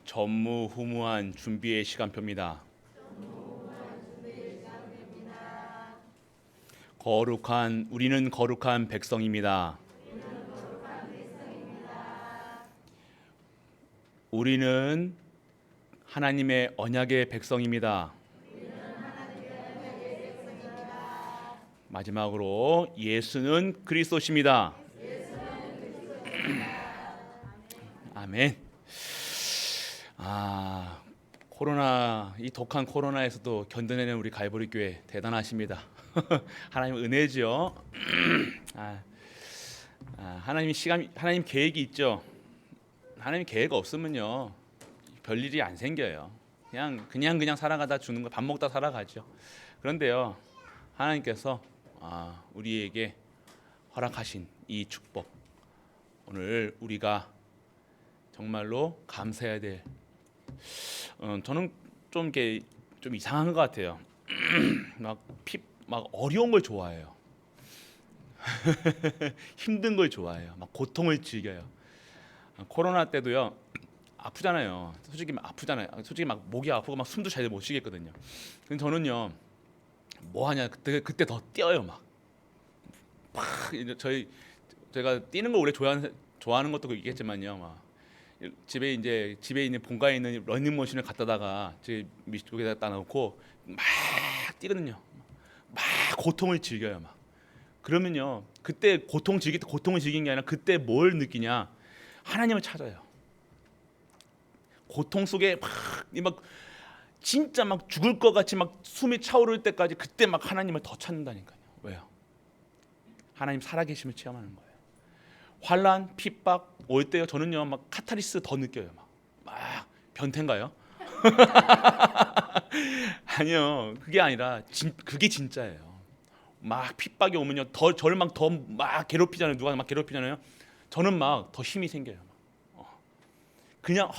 전무후무한 준비의 시간표입니다. 우리는 거룩한 백성입니다. 우리는 하나님의 언약의 백성입니다. 마지막으로 예수는 그리스도십니다. 아멘. 이 독한 코로나에서도 견뎌내는 우리 갈보리 교회 대단하십니다. 하나님 은혜죠. 하나님 계획이 있죠. 하나님 계획 없으면요 별일이 안 생겨요. 그냥 살아가다 죽는 거, 밥 먹다 살아가죠. 그런데요 하나님께서 우리에게 허락하신 이 축복, 오늘 우리가 정말로 감사해야 될, 저는 좀 이상한 것 같아요. 막 어려운 걸 좋아해요. 힘든 걸 좋아해요. 막 고통을 즐겨요. 코로나 때도요 아프잖아요. 솔직히 막 목이 아프고 막 숨도 잘 못 쉬겠거든요. 근데 저는요 뭐 하냐, 그때 더 뛰어요. 막 제가 뛰는 걸 원래 좋아하는 것도 있겠지만요. 막 집에 있는 본가에 있는 러닝머신을 갖다다가 제 밑쪽에다 따놓고 막 뛰거든요. 막 고통을 즐겨요. 막 그러면요 그때 고통을 즐긴 게 아니라 그때 뭘 느끼냐, 하나님을 찾아요. 고통 속에 막 진짜 막 죽을 것 같이 막 숨이 차오를 때까지 그때 막 하나님을 더 찾는다니까요. 왜요? 하나님 살아계심을 체험하는 거예요. 환난, 핍박 올 때요 저는요 막 카타르시스 더 느껴요. 막 변태인가요? 아니요, 그게 아니라 그게 진짜예요. 막 핍박이 오면요 저를 막 괴롭히잖아요. 누가 막 괴롭히잖아요. 저는 막 더 힘이 생겨요. 그냥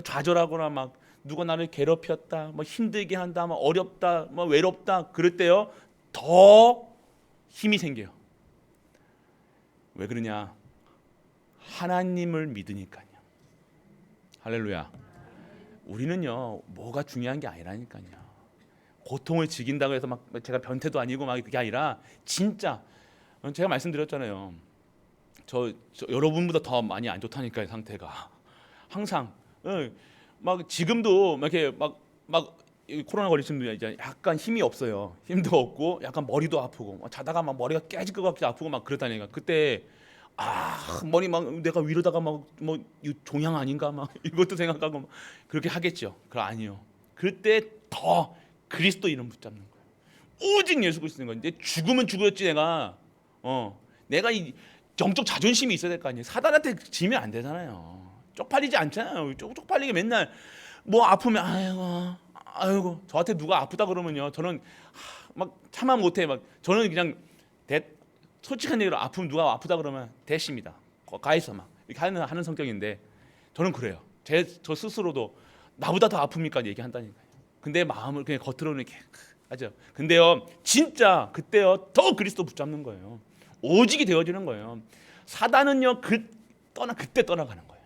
좌절하거나 막 누가 나를 괴롭혔다, 뭐 힘들게 한다, 뭐 어렵다, 뭐 외롭다, 그럴 때요 더 힘이 생겨요. 왜 그러냐? 하나님을 믿으니까요. 할렐루야. 우리는요 뭐가 중요한 게 아니라니까요. 고통을 즐긴다고 해서 막 제가 변태도 아니고 막 그게 아니라, 진짜 제가 말씀드렸잖아요. 저 여러분보다 더 많이 안 좋다니까요, 상태가. 항상 막 지금도 막 이렇게 막 코로나 걸리시면 이제 약간 힘이 없어요. 힘도 없고 약간 머리도 아프고, 자다가 막 머리가 깨질 것 같이 아프고 막 그렇다니까. 그때 머리 막 내가 위로다가 막 뭐 종양 아닌가 막 이것도 생각하고 막 그렇게 하겠죠. 아니요. 그때 더 그리스도 이름 붙잡는 거예요. 오직 예수 그리스도인 거예요. 내 죽으면 죽었지, 내가 이 영적 자존심이 있어야 될 거 아니에요. 사단한테 지면 안 되잖아요. 쪽팔리지 않잖아요. 쪽팔리게 맨날 뭐 아프면 아이고 저한테 누가 아프다 그러면요 저는 막 참아 못해. 막 저는 그냥 솔직한 얘기로 아프면 누가 아프다 그러면 대십니다. 가해서 막 이렇게 하는 성격인데, 저는 그래요. 저 스스로도 나보다 더 아픕니까 얘기한다니까요. 근데 마음을 그냥 겉으로는 이렇게 하죠. 근데요 진짜 그때요 더 그리스도 붙잡는 거예요. 오직이 되어지는 거예요. 사단은요 그때 떠나가는 거예요.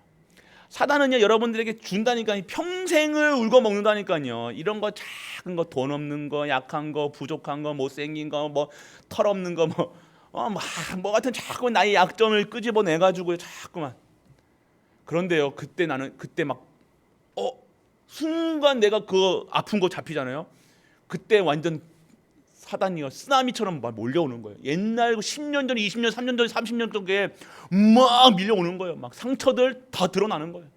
사단은요 여러분들에게 준다니까 평생을 울고 먹는다니까요. 이런 거, 작은 거, 돈 없는 거, 약한 거, 부족한 거, 못생긴 거, 뭐 털 없는 거, 뭐 같은 자꾸 나의 약점을 끄집어내 가지고 자꾸만. 그런데요 그때 막 순간 내가 그 아픈 거 잡히잖아요. 그때 완전 사단이요 쓰나미처럼 막 몰려오는 거예요. 옛날 10년 전에, 20년, 3년 전에, 30년 전에 막 밀려오는 거예요. 막 상처들 다 드러나는 거예요.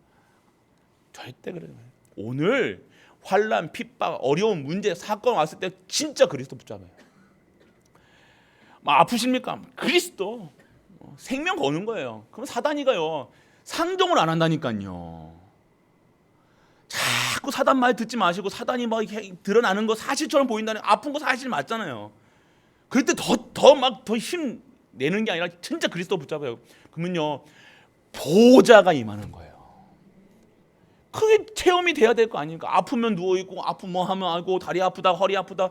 절대 그래요. 오늘 환난, 핍박, 어려운 문제, 사건 왔을 때 진짜 그리스도 붙잡아요. 막 아프십니까? 그리스도 생명 거는 거예요. 그럼 사단이가요 상종을 안 한다니까요. 자꾸 사단 말 듣지 마시고, 사단이 막 드러나는 거 사실처럼 보인다는, 아픈 거 사실 맞잖아요. 그럴 때 더 힘 내는 게 아니라 진짜 그리스도 붙잡아요. 그러면요 보호자가 임하는 거예요. 그게 체험이 돼야 될 거 아닙니까? 아프면 누워 있고, 뭐 하면 아이고 다리 아프다, 허리 아프다,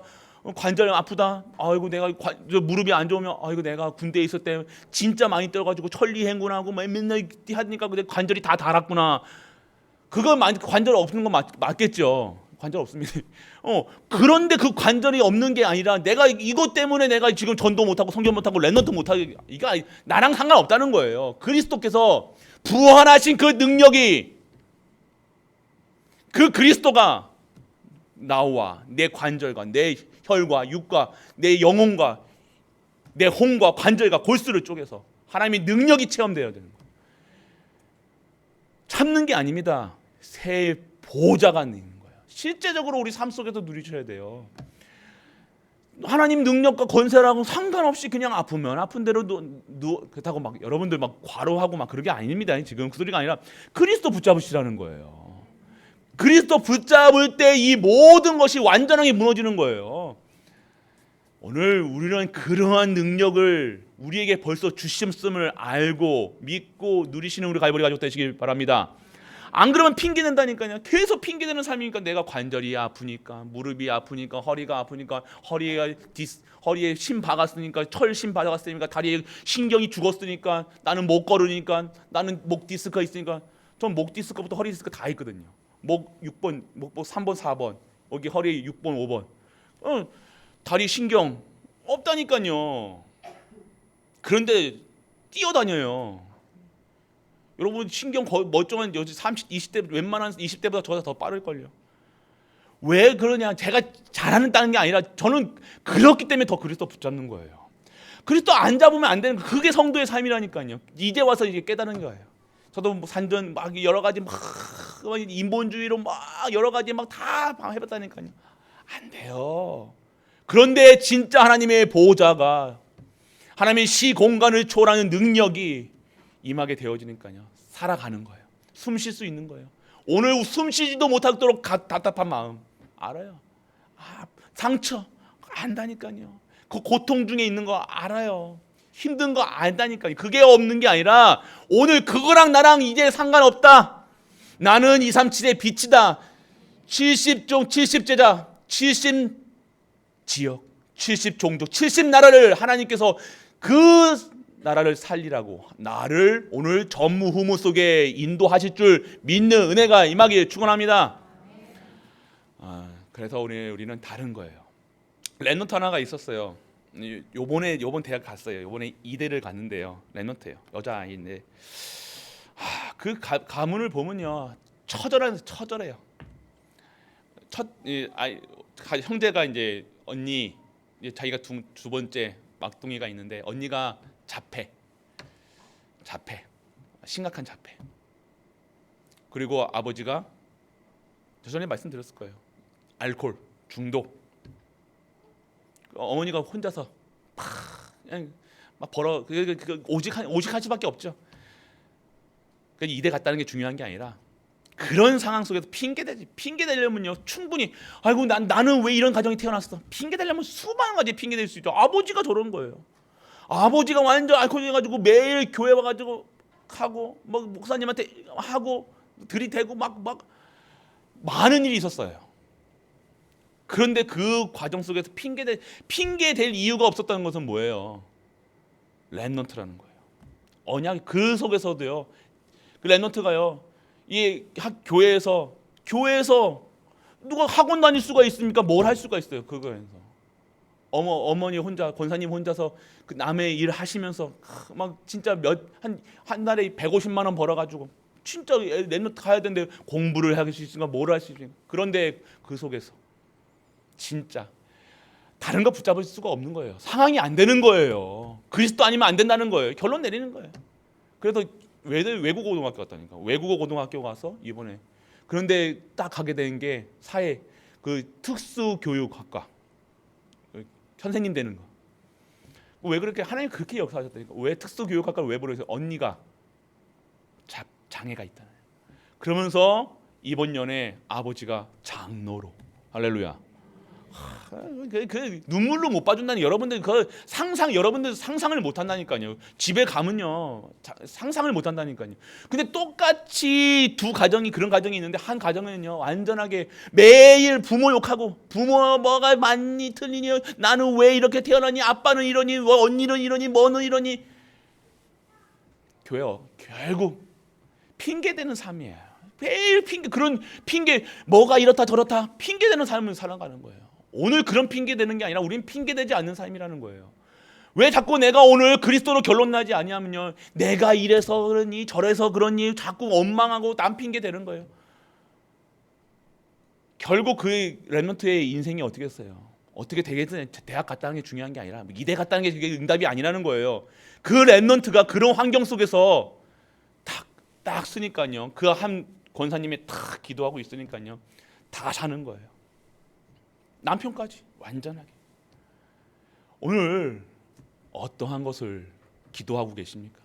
관절 아프다, 아이고 내가 무릎이 안 좋으면 아이고 내가 군대에 있을 때 진짜 많이 떨어가지고 천리행군하고 맨날 하니까 관절이 다 닳았구나. 그거 관절 없는 거 맞겠죠. 관절 없습니다. 그런데 그 관절이 없는 게 아니라 내가 이것 때문에 내가 지금 전도 못하고 성경 못하고 랩넌트 못하고 이거 나랑 상관없다는 거예요. 그리스도께서 부활하신 그 능력이, 그 그리스도가 나와 내 관절과 내 혈과 육과 내 영혼과 내 혼과 관절과 골수를 쪼개서 하나님의 능력이 체험되어야 되는 거예요. 참는 게 아닙니다. 새 보좌가 있는 거예요. 실제적으로 우리 삶 속에서 누리셔야 돼요. 하나님 능력과 권세라고 상관없이 그냥 아프면 아픈 대로 그렇다고 막 여러분들 막 과로하고 막 그런 게 아닙니다. 지금 그 소리가 아니라 그리스도 붙잡으시라는 거예요. 그리스도 붙잡을 때 이 모든 것이 완전하게 무너지는 거예요. 오늘 우리는 그러한 능력을 우리에게 벌써 주셨음을 알고 믿고 누리시는 우리 갈보리 가족 되시길 바랍니다. 안 그러면 핑계 낸다니까요. 계속 핑계 대는 삶이니까 내가 관절이 아프니까, 무릎이 아프니까, 허리가 아프니까, 허리에 심 박았으니까, 철심 박았으니까, 다리에 신경이 죽었으니까, 나는 못 걸으니까, 나는 목 디스크가 있으니까. 전 목 디스크부터 허리 디스크 다 있거든요. 목 6번, 목 3번, 4번, 여기 허리 6번, 5번. 다리 신경 없다니까요. 그런데 뛰어다녀요. 여러분 신경 멀쩡한 여지 20대 웬만한 20대보다 저보다 더 빠를걸요. 왜 그러냐? 제가 잘하는 게 아니라 저는 그렇기 때문에 더 그리스도 붙잡는 거예요. 그리스도 안 잡으면 안 되는 거. 그게 성도의 삶이라니까요. 이제 와서 이제 깨달은 거예요. 저도 뭐 산전 막 여러 가지 막 인본주의로 막 여러 가지 막 다 해봤다니까요. 안 돼요. 그런데 진짜 하나님의 보호자가 하나님의 시공간을 초월하는 능력이 임하게 되어지니까요. 살아가는 거예요. 숨 쉴 수 있는 거예요. 오늘 숨 쉬지도 못하도록 답답한 마음 알아요. 상처 안다니까요. 그 고통 중에 있는 거 알아요. 힘든 거 안다니까요. 그게 없는 게 아니라 오늘 그거랑 나랑 이제 상관없다. 나는 237의 빛이다. 70종 70제자 70 지역 70종족 70나라를 하나님께서 그 나라를 살리라고 나를 오늘 전무후무 속에 인도하실 줄 믿는 은혜가 임하기를 축원합니다. 그래서 우리는 다른 거예요. 랩넌트 하나가 있었어요. 요번 대학 갔어요. 요번에 이대를 갔는데요. 랩넌트예요. 여자아이인데 그 가문을 보면요 처절해요. 형제가 이제 언니 자기가 두 번째 막둥이가 있는데 언니가 자폐 심각한 자폐. 그리고 아버지가 전에 말씀드렸을 거예요. 알코올 중독. 어머니가 혼자서 그냥 막 오직 할 수밖에 없죠. 그러니까 이대 갔다는 게 중요한 게 아니라 그런 상황 속에서 핑계 대려면요 충분히 아이고 나는 왜 이런 가정이 태어났어. 핑계 대려면 수많은 가지 핑계 댈 수 있죠. 아버지가 저런 거예요. 아버지가 완전 알코올해가지고 매일 교회 와가지고 하고 뭐 목사님한테 하고 들이대고 막 많은 일이 있었어요. 그런데 그 과정 속에서 핑계 댈 이유가 없었다는 것은 뭐예요? 랩넌트라는 거예요. 언약 그 속에서도요. 그 랩넌트가요. 이 교회에서 누가 학원 다닐 수가 있습니까? 뭘 할 수가 있어요? 그거에서 어머니 혼자 권사님 혼자서 그 남의 일 하시면서 막 진짜 한 달에 150만 원 벌어가지고 진짜 랩넌트 가야 되는데 공부를 할 수 있으니까 뭘 할 수 있으니까 그런데 그 속에서 진짜 다른 거 붙잡을 수가 없는 거예요. 상황이 안 되는 거예요. 그리스도 아니면 안 된다는 거예요. 결론 내리는 거예요. 그래서 외국어 고등학교 갔다니까. 외국어 고등학교 가서 이번에 그런데 딱 가게 된 게 사회 그 특수교육학과 선생님 되는 거. 왜 그렇게 하나님 그렇게 역사하셨다니까. 왜 특수교육학과를 왜 보내서 언니가 장애가 있다. 그러면서 이번 년에 아버지가 장로로 할렐루야. 그 눈물로 못 봐준다니 여러분들 여러분들 상상을 못 한다니까요. 집에 가면요 상상을 못 한다니까요. 근데 똑같이 두 가정이 그런 가정이 있는데 한 가정은요 완전하게 매일 부모 욕하고 부모 뭐가 많니 틀리니 나는 왜 이렇게 태어나니 아빠는 이러니 언니는 이러니 뭐는 이러니 교회요 결국 핑계대는 삶이에요. 매일 그런 핑계, 뭐가 이렇다 저렇다 핑계대는 삶을 살아가는 거예요. 오늘 그런 핑계대는 게 아니라 우리는 핑계대지 않는 삶이라는 거예요. 왜 자꾸 내가 오늘 그리스도로 결론 나지 아니하면요, 내가 이래서 그러니 저래서 그러니 자꾸 원망하고 남 핑계대는 거예요. 결국 그 랩런트의 인생이 어떻게 했어요? 어떻게 되겠든 대학 갔다는 게 중요한 게 아니라 이대 갔다는 게 그게 응답이 아니라는 거예요. 그 랩런트가 그런 환경 속에서 딱 쓰니까요, 그 한 권사님이 탁 기도하고 있으니까요, 다 사는 거예요. 남편까지 완전하게. 오늘 어떠한 것을 기도하고 계십니까?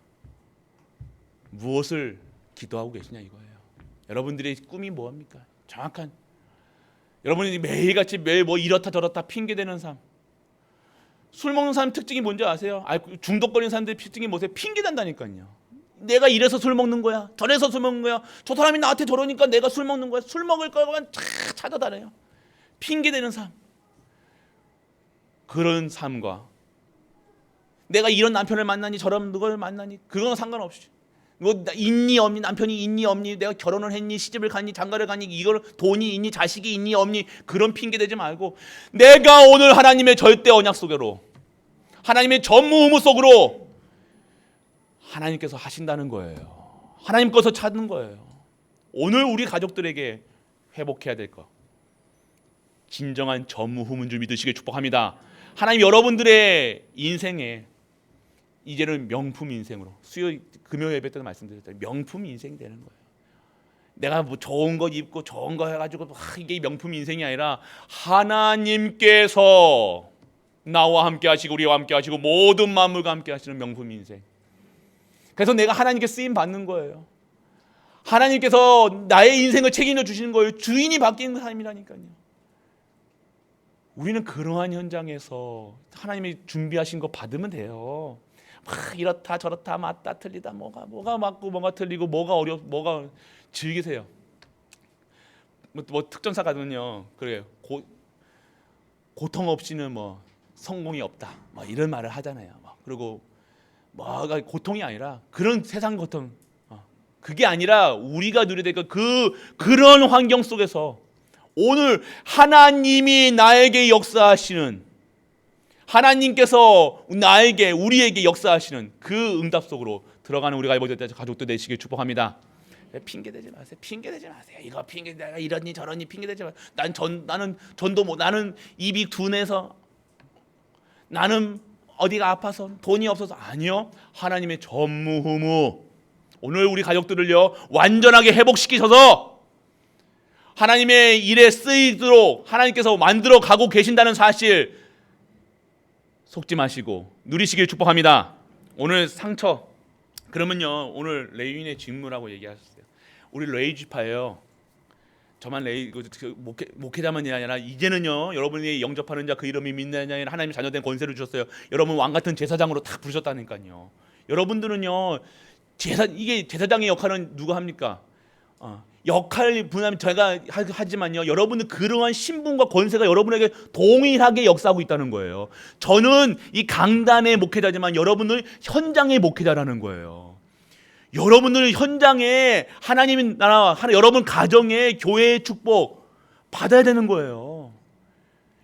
무엇을 기도하고 계시냐 이거예요. 여러분들의 꿈이 뭐합니까? 정확한, 여러분이 매일같이 매일 뭐 이렇다 저렇다 핑계대는 삶. 술 먹는 사람 특징이 뭔지 아세요? 중독 걸린 사람들의 특징이 뭐세요? 핑계댄다니까요. 내가 이래서 술 먹는 거야, 저래서 술 먹는 거야, 저 사람이 나한테 저러니까 내가 술 먹는 거야. 술 먹을 거만 찾아다녀요. 핑계대는 삶. 그런 삶과 내가 이런 남편을 만나니 저런 누구를 만나니 그건 상관없이, 뭐 있니 없니, 남편이 있니 없니, 내가 결혼을 했니, 시집을 갔니, 장가를 갔니, 이걸 돈이 있니, 자식이 있니 없니, 그런 핑계 대지 말고 내가 오늘 하나님의 절대 언약 속으로, 하나님의 전무후무 속으로 하나님께서 하신다는 거예요. 하나님 것을 찾는 거예요. 오늘 우리 가족들에게 회복해야 될 것, 진정한 전무후무인 줄 믿으시길 축복합니다. 하나님 여러분들의 인생에 이제는 명품 인생으로, 금요 예배 때도 말씀드렸잖아요. 명품 인생이 되는 거예요. 내가 뭐 좋은 거 입고 좋은 거 해가지고 이게 명품 인생이 아니라 하나님께서 나와 함께 하시고 우리와 함께 하시고 모든 만물과 함께 하시는 명품 인생. 그래서 내가 하나님께 쓰임 받는 거예요. 하나님께서 나의 인생을 책임져 주시는 거예요. 주인이 바뀌는 삶이라니까요. 우리는 그러한 현장에서 하나님이 준비하신 거 받으면 돼요. 막 이렇다 저렇다 맞다 틀리다 뭐가 맞고 뭐가 틀리고 뭐가 즐기세요. 뭐 특전사 가면요, 그래요. 고통 없이는 뭐 성공이 없다, 뭐 이런 말을 하잖아요. 그리고 뭐가 고통이 아니라 그런 세상 고통, 그게 아니라 우리가 누려야 될 그런 환경 속에서 오늘 하나님이 나에게 역사하시는, 하나님께서 나에게 우리에게 역사하시는 그 응답 속으로 들어가는 우리 가족들 되시길 축복합니다. 핑계대지 마세요. 핑계대지 마세요. 이거 핑계, 내가 이러니 저러니 핑계대지 마세요. 나는 전도 못, 나는 입이 둔해서, 나는 어디가 아파서, 돈이 없어서. 아니요, 하나님의 전무후무 오늘 우리 가족들을요 완전하게 회복시키셔서 하나님의 일에 쓰이도록 하나님께서 만들어 가고 계신다는 사실 속지 마시고 누리시길 축복합니다. 오늘 상처, 그러면요 오늘 레위인의 직무라고 얘기하셨어요. 우리 레위 지파예요. 저만 레위 목회자만이 아니라 이제는요 여러분이 영접하는 자 그 이름이 믿는 자에는 하나님의 자녀된 권세를 주셨어요. 여러분 왕 같은 제사장으로 딱 부르셨다니까요. 여러분들은요 이게 제사장의 역할은 누가 합니까? 역할 분담 제가 하지만요 여러분은 그러한 신분과 권세가 여러분에게 동일하게 역사하고 있다는 거예요. 저는 이 강단의 목회자지만 여러분은 현장의 목회자라는 거예요. 여러분들 현장에 하나님의 나라와 여러분 가정의 교회의 축복 받아야 되는 거예요.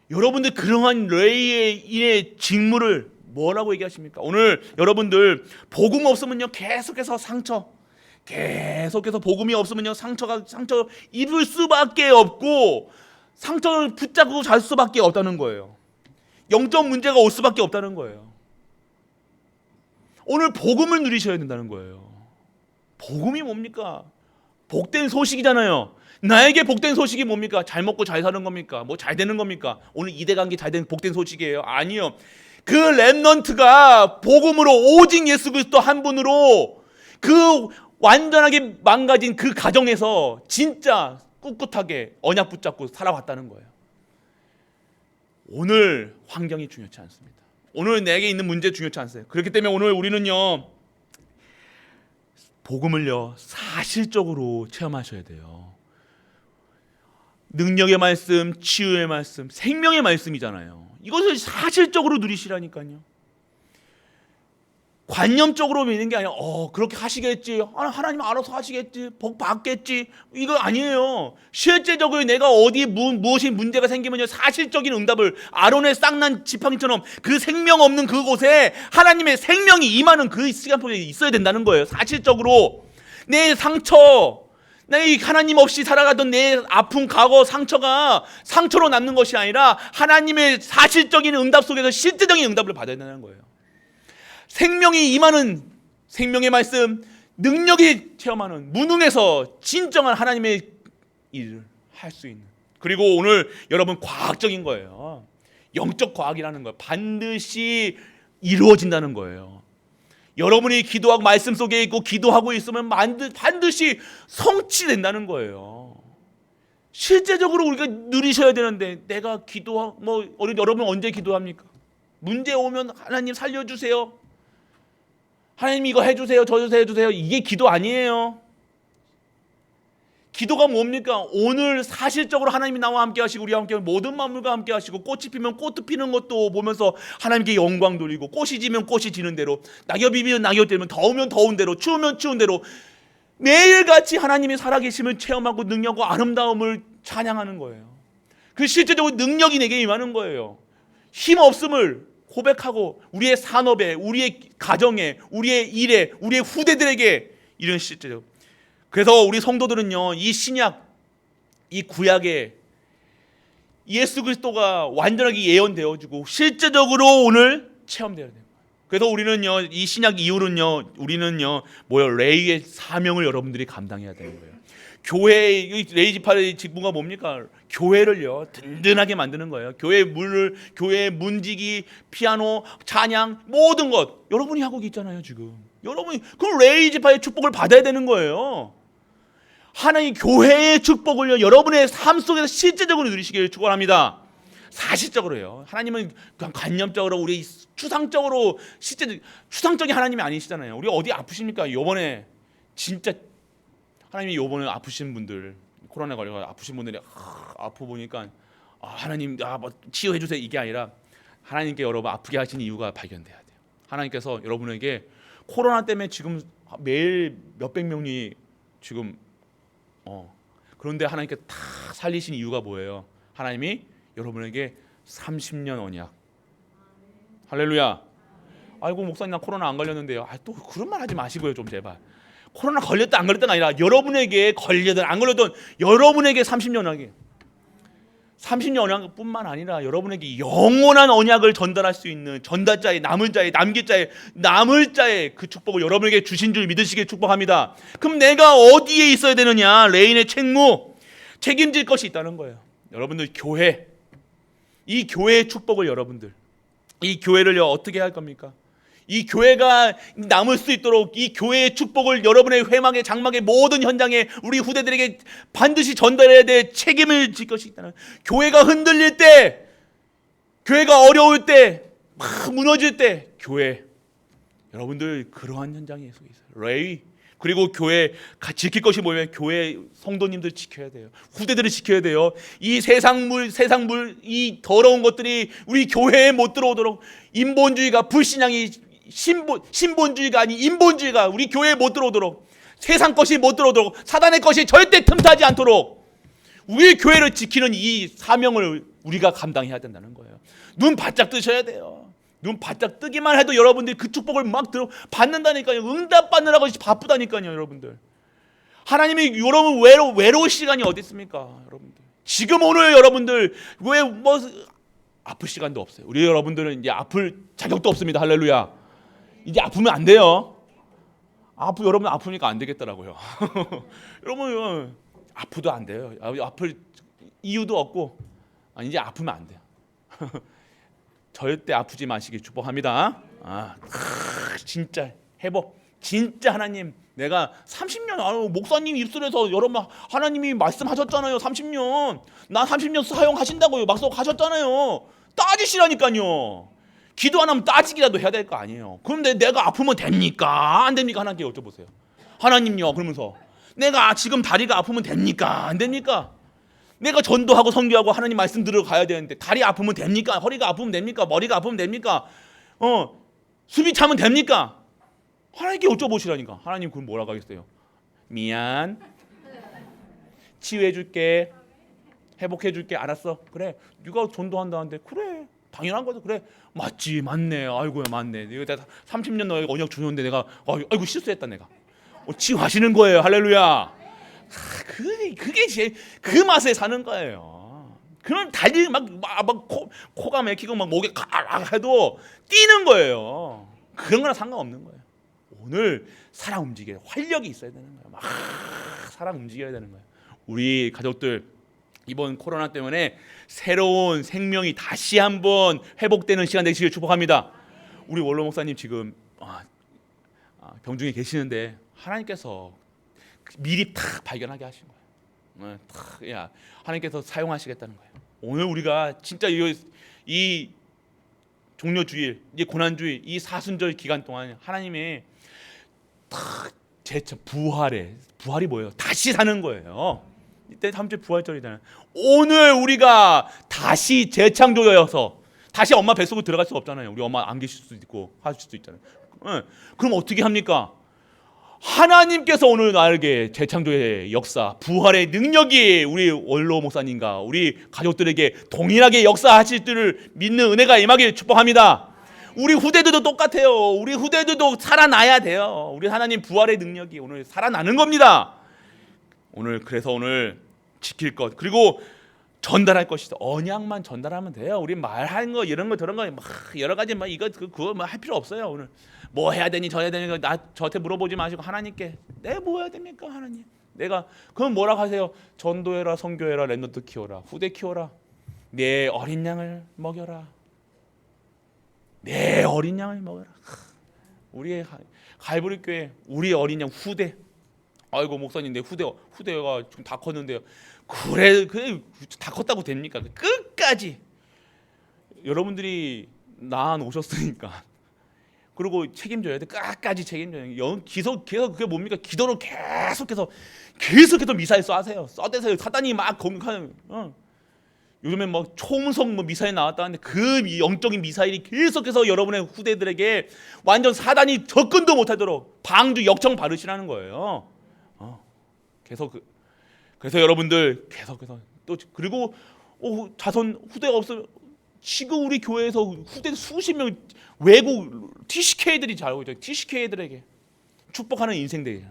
여러분들 그러한 레위의 직무를 뭐라고 얘기하십니까? 오늘 여러분들 복음 없으면요 계속해서 복음이 없으면요 상처 입을 수밖에 없고 상처를 붙잡고 잘 수밖에 없다는 거예요. 영적 문제가 올 수밖에 없다는 거예요. 오늘 복음을 누리셔야 된다는 거예요. 복음이 뭡니까? 복된 소식이잖아요. 나에게 복된 소식이 뭡니까? 잘 먹고 잘 사는 겁니까? 뭐 잘 되는 겁니까? 오늘 이대 관계 잘 되는 복된 소식이에요? 아니요. 그 렘넌트가 복음으로 오직 예수 그리스도 한 분으로 그 완전하게 망가진 그 가정에서 진짜 꿋꿋하게 언약 붙잡고 살아왔다는 거예요. 오늘 환경이 중요치 않습니다. 오늘 내게 있는 문제 중요치 않아요. 그렇기 때문에 오늘 우리는요 복음을요 사실적으로 체험하셔야 돼요. 능력의 말씀, 치유의 말씀, 생명의 말씀이잖아요. 이것을 사실적으로 누리시라니까요. 관념적으로 믿는 게 아니라 그렇게 하시겠지, 하나님 알아서 하시겠지, 복 받겠지, 이거 아니에요. 실제적으로 내가 어디 무엇이 문제가 생기면요, 사실적인 응답을 아론의 쌍난 지팡이처럼 그 생명 없는 그곳에 하나님의 생명이 임하는 그 시간표에 있어야 된다는 거예요. 사실적으로 내 상처, 내 하나님 없이 살아가던 내 아픈 과거 상처가 상처로 남는 것이 아니라 하나님의 사실적인 응답 속에서 실제적인 응답을 받아야 된다는 거예요. 생명이 임하는 생명의 말씀, 능력이 체험하는 무능에서 진정한 하나님의 일을 할 수 있는. 그리고 오늘 여러분 과학적인 거예요. 영적 과학이라는 거예요. 반드시 이루어진다는 거예요. 여러분이 기도하고 말씀 속에 있고 기도하고 있으면 반드시 성취된다는 거예요. 실제적으로 우리가 누리셔야 되는데, 내가 여러분 언제 기도합니까? 문제 오면 하나님 살려주세요, 하나님 이거 해주세요, 저 해주세요, 이게 기도 아니에요. 기도가 뭡니까? 오늘 사실적으로 하나님이 나와 함께 하시고 우리와 함께 모든 만물과 함께 하시고, 꽃이 피면 꽃 피는 것도 보면서 하나님께 영광 돌리고, 꽃이 지면 꽃이 지는 대로, 낙엽이 피면 낙엽 되면, 더우면 더운 대로, 추우면 추운 대로 매일같이 하나님이 살아계심을 체험하고 능력과 아름다움을 찬양하는 거예요. 그 실제적으로 능력이 내게 임하는 거예요. 힘 없음을 고백하고 우리의 산업에, 우리의 가정에, 우리의 일에, 우리의 후대들에게 이런 실제적. 그래서 우리 성도들은요, 이 신약, 이 구약에 예수 그리스도가 완전하게 예언되어지고 실제적으로 오늘 체험되어야 돼요. 그래서 우리는요, 이 신약 이후는요, 우리는요, 레이의 사명을 여러분들이 감당해야 되는 거예요. 교회의 레이 지파의 직무가 뭡니까? 교회를요 든든하게 만드는 거예요. 교회의 문지기, 피아노, 찬양, 모든 것 여러분이 하고 있잖아요. 지금 여러분이 그 레이 지파의 축복을 받아야 되는 거예요. 하나님 교회의 축복을요 여러분의 삶 속에서 실제적으로 누리시기를 축원합니다. 사실적으로요. 하나님은 그냥 관념적으로, 우리 추상적으로, 추상적인 하나님이 아니시잖아요. 우리 어디 아프십니까? 요번에 진짜 하나님이 요번에 아프신 분들, 코로나 걸려 아프신 분들이 아프 보니까 하나님 치유해 주세요, 이게 아니라 하나님께 여러분 아프게 하신 이유가 발견돼야 돼요. 하나님께서 여러분에게 코로나 때문에 지금 매일 몇백 명이 지금 그런데 하나님께 다 살리신 이유가 뭐예요? 하나님이 여러분에게 30년 언약. 할렐루야. 아이고 목사님 나 코로나 안 걸렸는데요. 또 그런 말 하지 마시고요, 좀 제발. 코로나 걸렸다 안 걸렸다가 아니라 여러분에게 걸리든 안 걸렸든 여러분에게 30년 언약이, 30년 언약뿐만 아니라 여러분에게 영원한 언약을 전달할 수 있는 전달자의, 남을 자의 그 축복을 여러분에게 주신 줄 믿으시길 축복합니다. 그럼 내가 어디에 있어야 되느냐? 레인의 책임질 것이 있다는 거예요. 여러분들 교회, 이 교회의 축복을 여러분들, 이 교회를요 어떻게 할 겁니까? 이 교회가 남을 수 있도록 이 교회의 축복을 여러분의 회막의 장막의 모든 현장에 우리 후대들에게 반드시 전달해야 될 책임을 질 것이 있다는. 교회가 흔들릴 때, 교회가 어려울 때, 막 무너질 때, 교회 여러분들 그러한 현장에 속에 있어요. 레이. 그리고 교회 지킬 것이 뭐냐면 교회 성도님들 지켜야 돼요. 후대들을 지켜야 돼요. 이 세상물, 이 더러운 것들이 우리 교회에 못 들어오도록, 인본주의가, 불신앙이, 신본주의가 아닌 인본주의가 우리 교회에 못 들어오도록, 세상 것이 못 들어오도록, 사단의 것이 절대 틈타지 않도록 우리 교회를 지키는 이 사명을 우리가 감당해야 된다는 거예요. 눈 바짝 뜨셔야 돼요. 눈 바짝 뜨기만 해도 여러분들이 그 축복을 막 받는다니까요. 응답 받느라고 바쁘다니까요, 여러분들. 하나님이 여러분 외로울 시간이 어디 있습니까, 여러분들? 지금 오늘 여러분들 왜 아플 시간도 없어요. 우리 여러분들은 이제 아플 자격도 없습니다. 할렐루야. 이제 아프면 안 돼요. 여러분 아프니까 안 되겠더라고요. 여러분 아프도 안 돼요. 아플 이유도 없고 이제 아프면 안 돼요. 절대 아프지 마시길 축복합니다. 진짜 회복. 진짜 하나님, 내가 30년 목사님 입술에서 여러분 하나님이 말씀하셨잖아요. 30년 나 30년 사용하신다고요. 말씀하셨잖아요. 따지시라니까요. 기도 안 하면 따지기라도 해야 될 거 아니에요. 그런데 내가 아프면 됩니까? 안 됩니까? 하나님께 여쭤보세요. 하나님요, 그러면서 내가 지금 다리가 아프면 됩니까? 안 됩니까? 내가 전도하고 선교하고 하나님 말씀 들으러 가야 되는데 다리 아프면 됩니까? 허리가 아프면 됩니까? 머리가 아프면 됩니까? 숨이 차면 됩니까? 하나님께 여쭤보시라니까. 하나님 그럼 뭐라고 하겠어요? 미안, 치유해줄게, 회복해줄게. 알았어. 그래. 네가 전도한다는데 그래. 당연한 거죠. 그래. 맞지, 맞네. 아이고야, 맞네. 내가 30년 너에게 언약 주는데 내가 아이고 실수했다 내가. 치유하시는 거예요. 할렐루야. 그게 제일 그 맛에 사는 거예요. 그럼 달리 막 코가 막히고 막 목에 칵 해도 뛰는 거예요. 그런 거랑 상관없는 거예요. 오늘 살아 움직여야 활력이 있어야 되는 거예요. 막 살아 움직여야 되는 거예요. 우리 가족들 이번 코로나 때문에 새로운 생명이 다시 한번 회복되는 시간 되시길 축복합니다. 우리 원로 목사님 지금 병중에 계시는데 하나님께서 미리 탁 발견하게 하신 거예요. 하나님께서 사용하시겠다는 거예요. 오늘 우리가 진짜 이 종료주일, 이 고난주일, 이 사순절 기간 동안 하나님의 재창 부활이 뭐예요? 다시 사는 거예요. 이때 다음 주에 부활절이잖아요. 오늘 우리가 다시 재창조여서 다시 엄마 뱃속으로 들어갈 수 없잖아요. 우리 엄마 안 계실 수도 있고 하실 수도 있잖아요. 그럼 어떻게 합니까? 하나님께서 오늘 나에게 재창조의 역사, 부활의 능력이 우리 원로 목사님과 우리 가족들에게 동일하게 역사하실 줄을 믿는 은혜가 임하길 축복합니다. 우리 후대들도 똑같아요. 우리 후대들도 살아나야 돼요. 우리 하나님 부활의 능력이 오늘 살아나는 겁니다. 그래서 오늘 지킬 것 그리고 전달할 것이 있어. 언약만 전달하면 돼요. 우리 말하는 거 이런 거 저런 거 막 여러 가지 막 이거 그거 뭐 할 필요 없어요. 오늘 뭐 해야 되니 저 해야 되니 저한테 물어보지 마시고 하나님께 내가 뭐 해야 됩니까 하나님. 내가 그럼 뭐라고 하세요? 전도해라, 선교해라, 렘넌트 키워라, 후대 키워라. 내 어린 양을 먹여라. 내 어린 양을 먹여라. 우리의 갈보리 교회 우리 어린 양 후대. 아이고 목사님 내 후대가 지금 다 컸는데요. 그래 다 컸다고 됩니까? 끝까지 여러분들이 낳아놓으셨으니까 그리고 책임져야 돼. 끝까지 책임져야 돼. 계속 그게 뭡니까? 기도로 계속해서 미사일 쏴세요. 쏴대세요. 사단이 막 공격하는. 요즘에 뭐 초음속 미사일 나왔다는데 그 영적인 미사일이 계속해서 여러분의 후대들에게 완전 사단이 접근도 못하도록 방주 역청 바르시라는 거예요. 그래서 여러분들 계속해서 또 그리고 자손 후대가 없으면 지금 우리 교회에서 후대 수십 명 외국 TCK들이 잘 오고 있죠. TCK들에게 축복하는 인생들.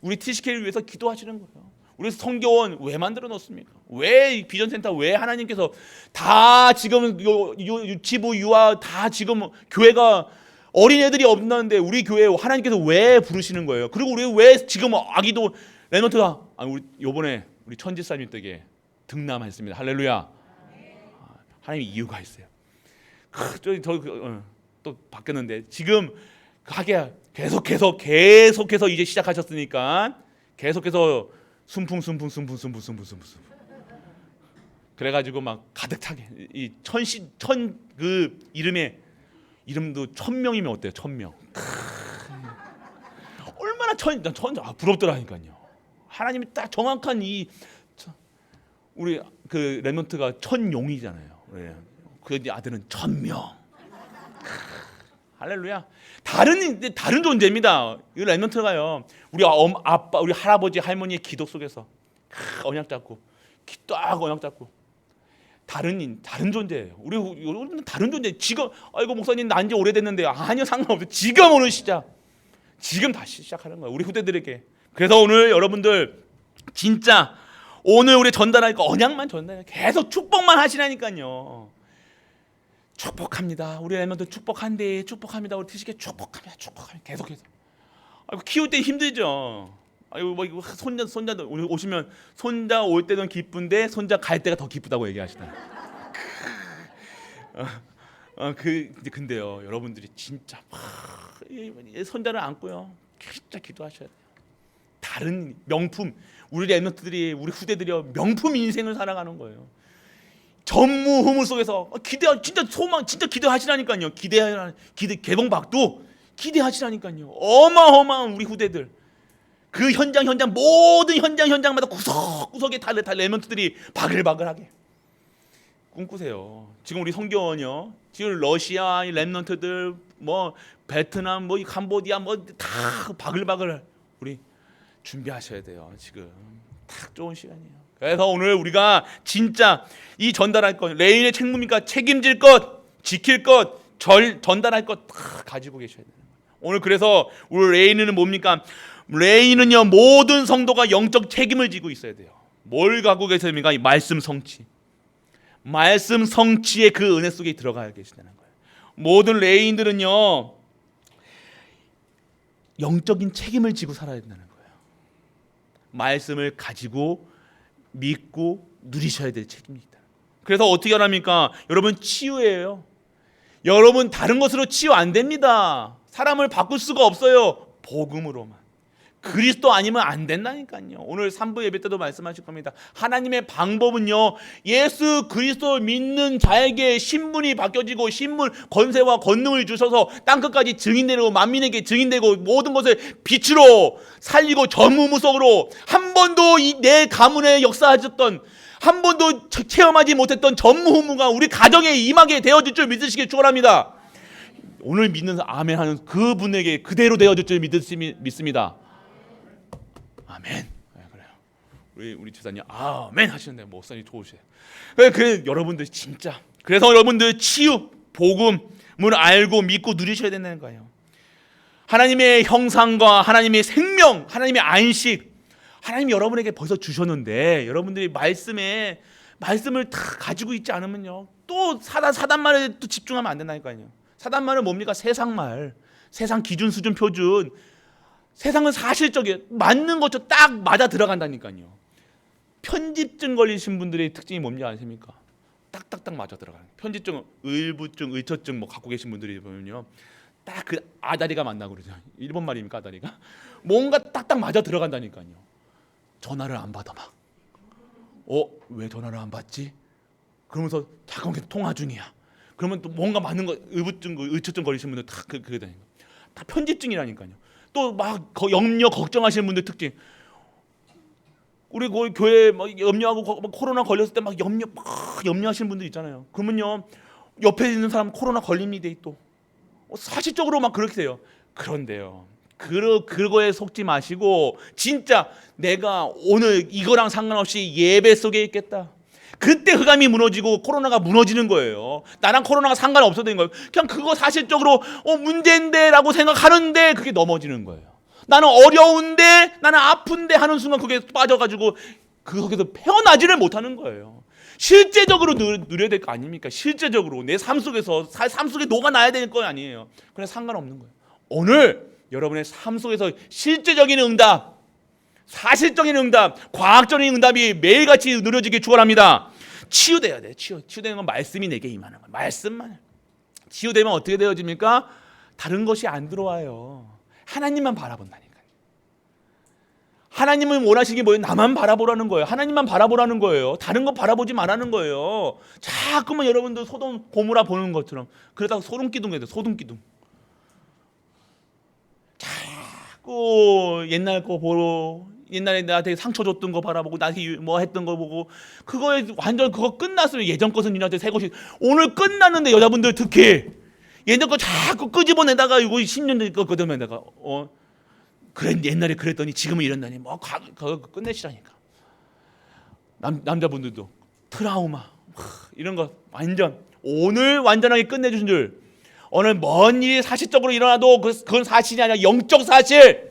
우리 TCK를 위해서 기도하시는 거예요. 우리 성교원 왜 만들어 놓습니까? 왜 비전센터 왜 하나님께서 다 지금 유치부 유아 다 지금 교회가 어린애들이 없는데 우리 교회 하나님께서 왜 부르시는 거예요? 그리고 우리 왜 지금 아기도 렘넌트가 우리 요번에 우리 천지사님 댁에 등남했습니다. 할렐루야. 하나님 이유가 있어요. 또 바뀌었는데 지금 하게 계속해서 이제 시작하셨으니까 계속해서 순풍 그래가지고 막 가득 차게 이 그 이름도 1000명이면 어때요? 1000명. 얼마나 부럽더라니까요. 하나님이 딱 정확한 우리 그 렘넌트가 1000용이잖아요. 그 아들은 1000명. 할렐루야. 다른 존재입니다. 이 렘넌트가요. 우리 아빠, 우리 할아버지, 할머니의 기도 속에서 언약 잡고 기도하고 언약 잡고 다른 존재예요. 우리는 다른 존재. 지금 아이고 목사님 난지 오래됐는데 아니요 상관없어요. 지금 오늘 지금 다시 시작하는 거예요. 우리 후대들에게. 그래서 오늘 여러분들 진짜 오늘 우리 전달할 거 언약만 전달해요. 계속 축복만 하시라니까요. 축복합니다. 우리 렘넌트 축복한대. 축복합니다. 우리 티시게 축복합니다. 계속해서. 아이고 키울 때 힘들죠. 아이고 뭐 이거 손자도 오시면 손자 올 때는 기쁜데 손자 갈 때가 더 기쁘다고 얘기하시더라고요. 근데요 여러분들이 진짜 손자를 안고요 진짜 기도하셔야 돼요. 다른 명품 우리 렘넌트들이 우리 후대들이요 명품 인생을 살아가는 거예요. 전무후무 속에서 진짜 소망 진짜 기대하시라니까요. 개봉박도 기대하시라니까요. 어마어마한 우리 후대들 그 현장 모든 현장마다 구석구석에 다 렘넌트들이 바글바글하게 꿈꾸세요. 지금 우리 성교원이요 지금 러시아 렘넌트들 뭐 베트남, 뭐 캄보디아, 뭐 다 바글바글 우리 준비하셔야 돼요. 지금 딱 좋은 시간이에요. 그래서 오늘 우리가 진짜 이 전달할 것, 레인의 책무니까 책임질 것, 지킬 것, 전달할 것 다 가지고 계셔야 돼요. 오늘 그래서 우리 레인은 뭡니까? 레인은요 모든 성도가 영적 책임을 지고 있어야 돼요. 뭘 갖고 계십니까? 이 말씀 성취. 말씀 성취의 그 은혜 속에 들어가야 계시다는 거예요. 모든 레인들은요 영적인 책임을 지고 살아야 된다는 거예요. 말씀을 가지고 믿고 누리셔야 될 책임이 있다. 그래서 어떻게 하랍니까? 여러분 치유예요. 여러분 다른 것으로 치유 안 됩니다. 사람을 바꿀 수가 없어요. 복음으로만. 그리스도 아니면 안 된다니까요. 오늘 3부 예배 때도 말씀하실 겁니다. 하나님의 방법은요 예수 그리스도 믿는 자에게 신분이 바뀌어지고 신분 권세와 권능을 주셔서 땅끝까지 증인되고 만민에게 증인되고 모든 것을 빛으로 살리고 전무무속으로 한 번도 내 가문에 역사하셨던 한 번도 체험하지 못했던 전무후무가 우리 가정에 임하게 되어질 줄 믿으시길 축원합니다. 오늘 믿는 아멘 하는 그분에게 그대로 되어질 줄 믿습니다. 아멘. 네, 그래요. 우리 집사님 아멘 하시는데 목사님 좋으세요. 그래 여러분들 진짜 그래서 여러분들 치유 복음을 알고 믿고 누리셔야 된다는 거예요. 하나님의 형상과 하나님의 생명, 하나님의 안식, 하나님이 여러분에게 벌써 주셨는데 여러분들이 말씀을 다 가지고 있지 않으면요 또 사단 말에 또 집중하면 안 된다니까요. 사단 말은 뭡니까? 세상 말, 세상 기준, 수준, 표준. 세상은 사실적이에요. 맞는 것처럼 딱 맞아 들어간다니까요. 편집증 걸리신 분들의 특징이 뭔지 아십니까? 딱딱딱 맞아 들어가는. 편집증, 의부증, 의처증 뭐 갖고 계신 분들이 보면요, 딱 그 아다리가 맞나고 그러죠. 일본 말입니까 아다리가? 뭔가 딱딱 맞아 들어간다니까요. 전화를 안 받아 막. 왜 전화를 안 받지? 그러면서 잠깐 계속 통화 중이야. 그러면 또 뭔가 맞는 거 의부증, 의처증 걸리신 분들 다 그게 다니까. 다 편집증이라니까요. 또 막 염려 걱정하시는 분들 특징. 우리 교회 막 염려하고 코로나 걸렸을 때 막 염려하시는 분들 있잖아요. 그러면요 옆에 있는 사람 코로나 걸립니다 또. 사실적으로 막 그렇게 돼요. 그런데요. 그거에 속지 마시고 진짜 내가 오늘 이거랑 상관없이 예배 속에 있겠다. 그때 흑암이 무너지고 코로나가 무너지는 거예요. 나랑 코로나가 상관없어도 되는 거예요. 그냥 그거 사실적으로 문제인데 라고 생각하는데 그게 넘어지는 거예요. 나는 어려운데 나는 아픈데 하는 순간 그게 빠져가지고 거기서 헤어나지를 못하는 거예요. 실제적으로 누려야 될 거 아닙니까? 실제적으로 내 삶 속에서 삶 속에 녹아나야 될 거 아니에요. 그래서 상관없는 거예요. 오늘 여러분의 삶 속에서 실제적인 응답, 사실적인 응답, 과학적인 응답이 매일같이 누려지길 축원합니다. 치유돼야 돼. 치유되는 건 말씀이 내게 임하는 거예요. 말씀만. 치유되면 어떻게 되어집니까? 다른 것이 안 들어와요. 하나님만 바라본다니까요. 하나님은 원하시는 게 뭐예요? 나만 바라보라는 거예요. 하나님만 바라보라는 거예요. 다른 거 바라보지 말라는 거예요. 자꾸만 여러분들 소돔 고모라 보는 것처럼 그러다가 소름기둥 해야 돼. 소름기둥. 자꾸 옛날 거 보러 옛날에 나한테 상처 줬던 거 바라보고 나한테 뭐 했던 거 보고 그거에 완전 그거 끝났어요. 예전 것은 니한테 새 것이 오늘 끝났는데 여자분들 특히 예전 거 자꾸 끄집어내다가 이거 10년 전 거 끄집어내다가 그래 옛날에 그랬더니 지금은 이런다니 뭐 그거 끝내시라니까. 남자분들도 트라우마 이런 거 완전 오늘 완전하게 끝내주신 줄. 오늘 먼 일이 사실적으로 일어나도 그건 사실이 아니라 영적 사실.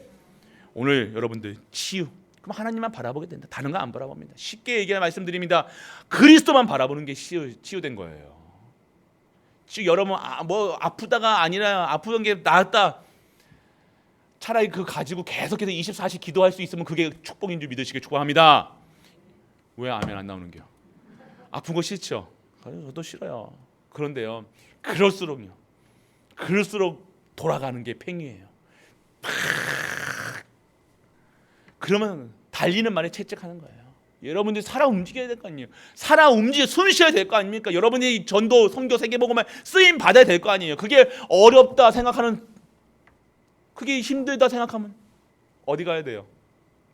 오늘 여러분들 치유. 그럼 하나님만 바라보게 된다. 다른 거 안 바라봅니다. 쉽게 얘기해 말씀드립니다. 그리스도만 바라보는 게 치유된 거예요. 여러분 뭐 아프다가 아니라 아프던 게 나았다. 차라리 그거 가지고 계속해서 24시 기도할 수 있으면 그게 축복인 줄 믿으시길 축복합니다. 왜 아멘 안 나오는겨? 아픈 거 싫죠? 저도 싫어요. 그런데요. 그럴수록 돌아가는 게 팽이에요. 그러면 달리는 말에 채찍하는 거예요. 여러분들이 살아 움직여야 될 거 아니에요. 살아 움직여 숨 쉬어야 될 거 아닙니까? 여러분이 전도, 선교, 세계복음을 쓰임 받아야 될 거 아니에요. 그게 어렵다 생각하는, 그게 힘들다 생각하면 어디 가야 돼요?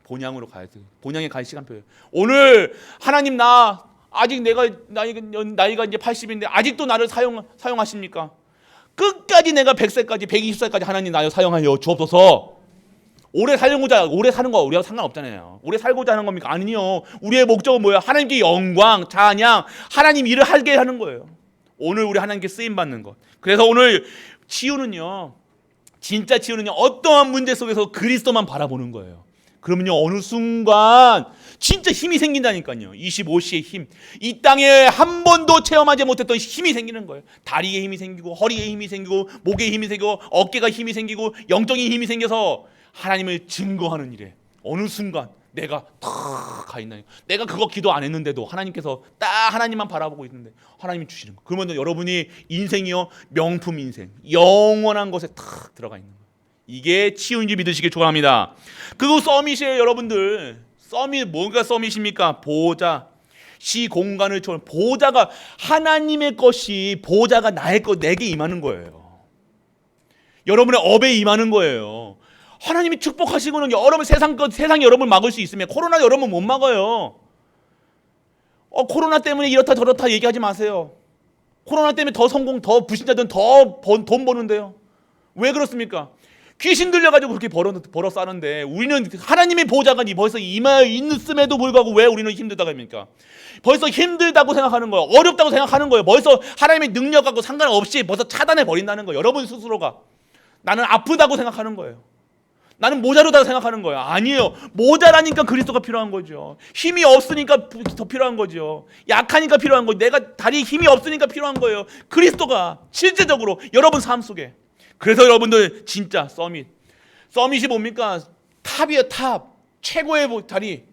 본향으로 가야 돼요. 본향에 갈 시간표예요. 오늘 하나님 아직 내가 나이가 이제 80인데 아직도 나를 사용하십니까? 끝까지 내가 100세까지 120세까지 하나님 나여 사용하여 주옵소서. 오래 살고자, 오래 사는 거 우리하고 상관없잖아요. 오래 살고자 하는 겁니까? 아니요. 우리의 목적은 뭐예요? 하나님께 영광, 찬양, 하나님 일을 하게 하는 거예요. 오늘 우리 하나님께 쓰임 받는 것. 그래서 오늘 치유는요, 진짜 치유는요, 어떠한 문제 속에서 그리스도만 바라보는 거예요. 그러면요, 어느 순간 진짜 힘이 생긴다니까요. 25시의 힘. 이 땅에 한 번도 체험하지 못했던 힘이 생기는 거예요. 다리에 힘이 생기고, 허리에 힘이 생기고, 목에 힘이 생기고, 어깨가 힘이 생기고, 영적인 힘이 생겨서 하나님을 증거하는 일에 어느 순간 내가 탁 가 있나요? 내가 그거 기도 안 했는데도 하나님께서 딱 하나님만 바라보고 있는데 하나님이 주시는 거. 그러면 여러분이 인생이요, 명품 인생, 영원한 것에 탁 들어가 있는 거예요. 이게 치유인지 믿으시길 축원합니다. 그거 서밋이에요, 여러분들. 서밋, 뭐가 서밋입니까? 보호자, 시공간을 초월한 보호자가, 하나님의 것이, 보호자가 나의 것, 내게 임하는 거예요. 여러분의 업에 임하는 거예요. 하나님이 축복하시고는 여러분 세상이 여러분 막을 수 있으면 코로나 여러분 못 막아요. 코로나 때문에 이렇다 저렇다 얘기하지 마세요. 코로나 때문에 더 성공, 더 부신자들은 더 돈 버는데요. 왜 그렇습니까? 귀신 들려가지고 그렇게 벌어 싸는데 우리는 하나님의 보호자가 벌써 임하여 있음에도 불구하고 왜 우리는 힘들다고 합니까? 벌써 힘들다고 생각하는 거예요. 어렵다고 생각하는 거예요. 벌써 하나님의 능력하고 상관없이 벌써 차단해 버린다는 거예요. 여러분 스스로가. 나는 아프다고 생각하는 거예요. 나는 모자르다고 생각하는 거예요. 아니에요. 모자라니까 그리스도가 필요한 거죠. 힘이 없으니까 더 필요한 거죠. 약하니까 필요한 거죠. 내가 다리에 힘이 없으니까 필요한 거예요. 그리스도가 실제적으로 여러분 삶 속에. 그래서 여러분들 진짜 서밋이 뭡니까? 탑이에요. 탑. 최고의 자리.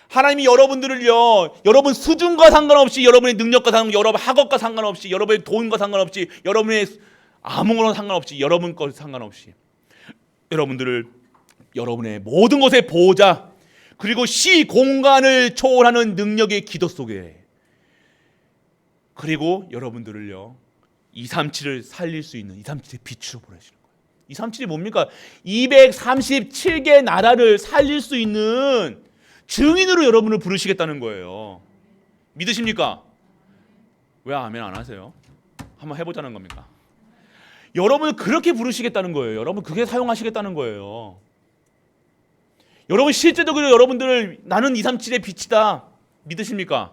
하나님이 여러분들을요, 여러분 수준과 상관없이, 여러분의 능력과 상관없이, 여러분 학업과 상관없이, 여러분의 돈과 상관없이, 여러분의 아무거나 상관없이, 여러분 것 상관없이 여러분들을 여러분의 모든 것의 보호자, 그리고 시공간을 초월하는 능력의 기도 속에, 그리고 여러분들을요 237을 살릴 수 있는 237의 빛으로 보내시는 거예요. 237이 뭡니까? 237개 나라를 살릴 수 있는 증인으로 여러분을 부르시겠다는 거예요. 믿으십니까? 왜 아멘 안 하세요? 한번 해보자는 겁니까? 여러분을 그렇게 부르시겠다는 거예요. 여러분 그게 사용하시겠다는 거예요. 여러분 실제적으로 여러분들을 나는 237의 빛이다 믿으십니까?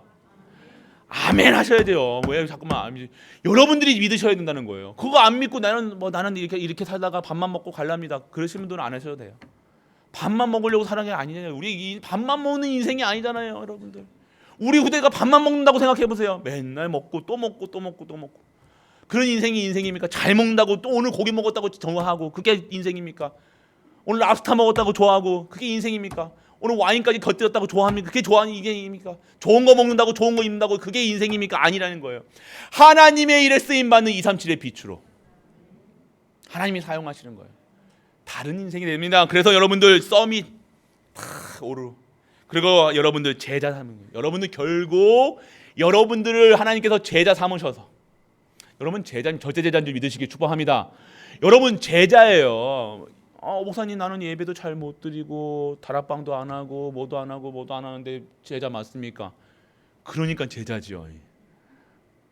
아멘 하셔야 돼요. 왜 자꾸만 여러분들이 믿으셔야 된다는 거예요. 그거 안 믿고 나는 이렇게 살다가 밥만 먹고 갈랍니다. 그러시는 분들은 안 하셔도 돼요. 밥만 먹으려고 사는 게 아니잖아요. 우리 이 밥만 먹는 인생이 아니잖아요, 여러분들. 우리 후대가 밥만 먹는다고 생각해 보세요. 맨날 먹고 또 먹고 또 먹고 또 먹고. 그런 인생이 인생입니까? 잘 먹는다고 또 오늘 고기 먹었다고 좋아하고 그게 인생입니까? 오늘 랍스터 먹었다고 좋아하고 그게 인생입니까? 오늘 와인까지 곁들였다고 좋아합니까? 그게 좋아하는 인생입니까? 좋은 거 먹는다고 좋은 거 입는다고 그게 인생입니까? 아니라는 거예요. 하나님의 일에 쓰임받는 237의 빛으로 하나님이 사용하시는 거예요. 다른 인생이 됩니다. 그래서 여러분들 서밋 오르, 그리고 여러분들 제자 삼는 거예요. 여러분들 결국 여러분들을 하나님께서 제자 삼으셔서, 여러분 제자님 절대 제자인 줄 믿으시길 축복합니다. 여러분 제자예요. 목사님 나는 예배도 잘 못 드리고 다락방도 안 하고 뭐도 안 하는데 제자 맞습니까? 그러니까 제자지요.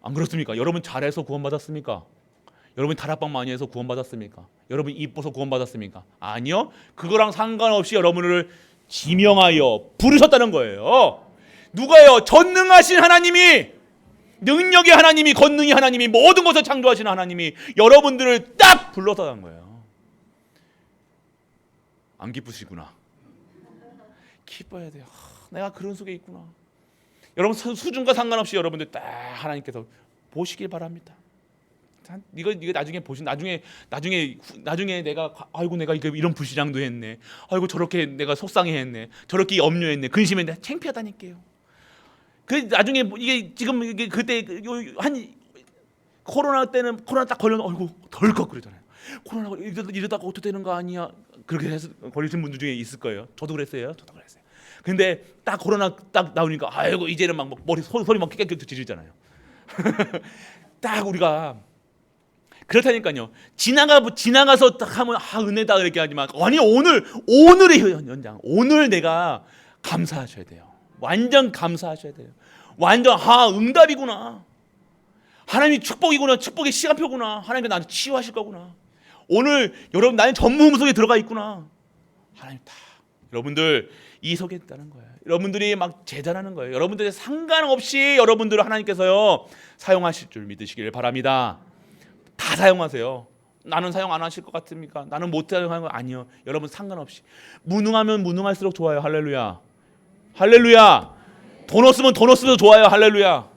안 그렇습니까? 여러분 잘해서 구원받았습니까? 여러분 다락방 많이 해서 구원받았습니까? 여러분 이뻐서 구원받았습니까? 아니요. 그거랑 상관없이 여러분을 지명하여 부르셨다는 거예요. 누가요? 전능하신 하나님이, 능력의 하나님이, 권능의 하나님이, 모든 것을 창조하시는 하나님이 여러분들을 딱 불러서 한 거예요. 안 기쁘시구나. 기뻐야 돼요. 내가 그런 속에 있구나. 여러분 수준과 상관없이 여러분들 딱 하나님께서 보시길 바랍니다. 이거 나중에 나중에 내가 아이고 내가 이런 불신앙도 했네. 아이고 저렇게 내가 속상해했네. 저렇게 염려했네. 근심했네. 창피하다니까요. 그 나중에 이게 지금 이게 그때 한 코로나 때는 코로나 딱 걸려면 아이고 덜컥 그러잖아요. 코로나가 이러다가 어떻게 되는 거 아니야? 그렇게 해서 걸리신 분들 중에 있을 거예요. 저도 그랬어요. 근데 딱 코로나 딱 나오니까 아이고 이제는 막 머리 소리 막 깨끗이 지르잖아요. 딱 우리가 그렇다니까요. 지나가서 딱 하면 은혜다 이렇게 하지만 아니 오늘의 현장, 오늘 내가 감사하셔야 돼요. 완전 감사하셔야 돼요. 완전 응답이구나. 하나님이 축복이구나. 축복의 시간표구나. 하나님께 나한테 치유하실 거구나. 오늘 여러분 나는 전무후무 속에 들어가 있구나. 하나님 다 여러분들 이 속에 있다는 거예요. 여러분들이 막 재단하는 거예요. 여러분들의 상관없이 여러분들을 하나님께서요 사용하실 줄 믿으시길 바랍니다. 다 사용하세요. 나는 사용 안 하실 것 같습니까? 나는 못 사용하는 거 아니요. 여러분 상관없이 무능하면 무능할수록 좋아요. 할렐루야. 할렐루야. 돈 없으면 돈 없어도 좋아요. 할렐루야.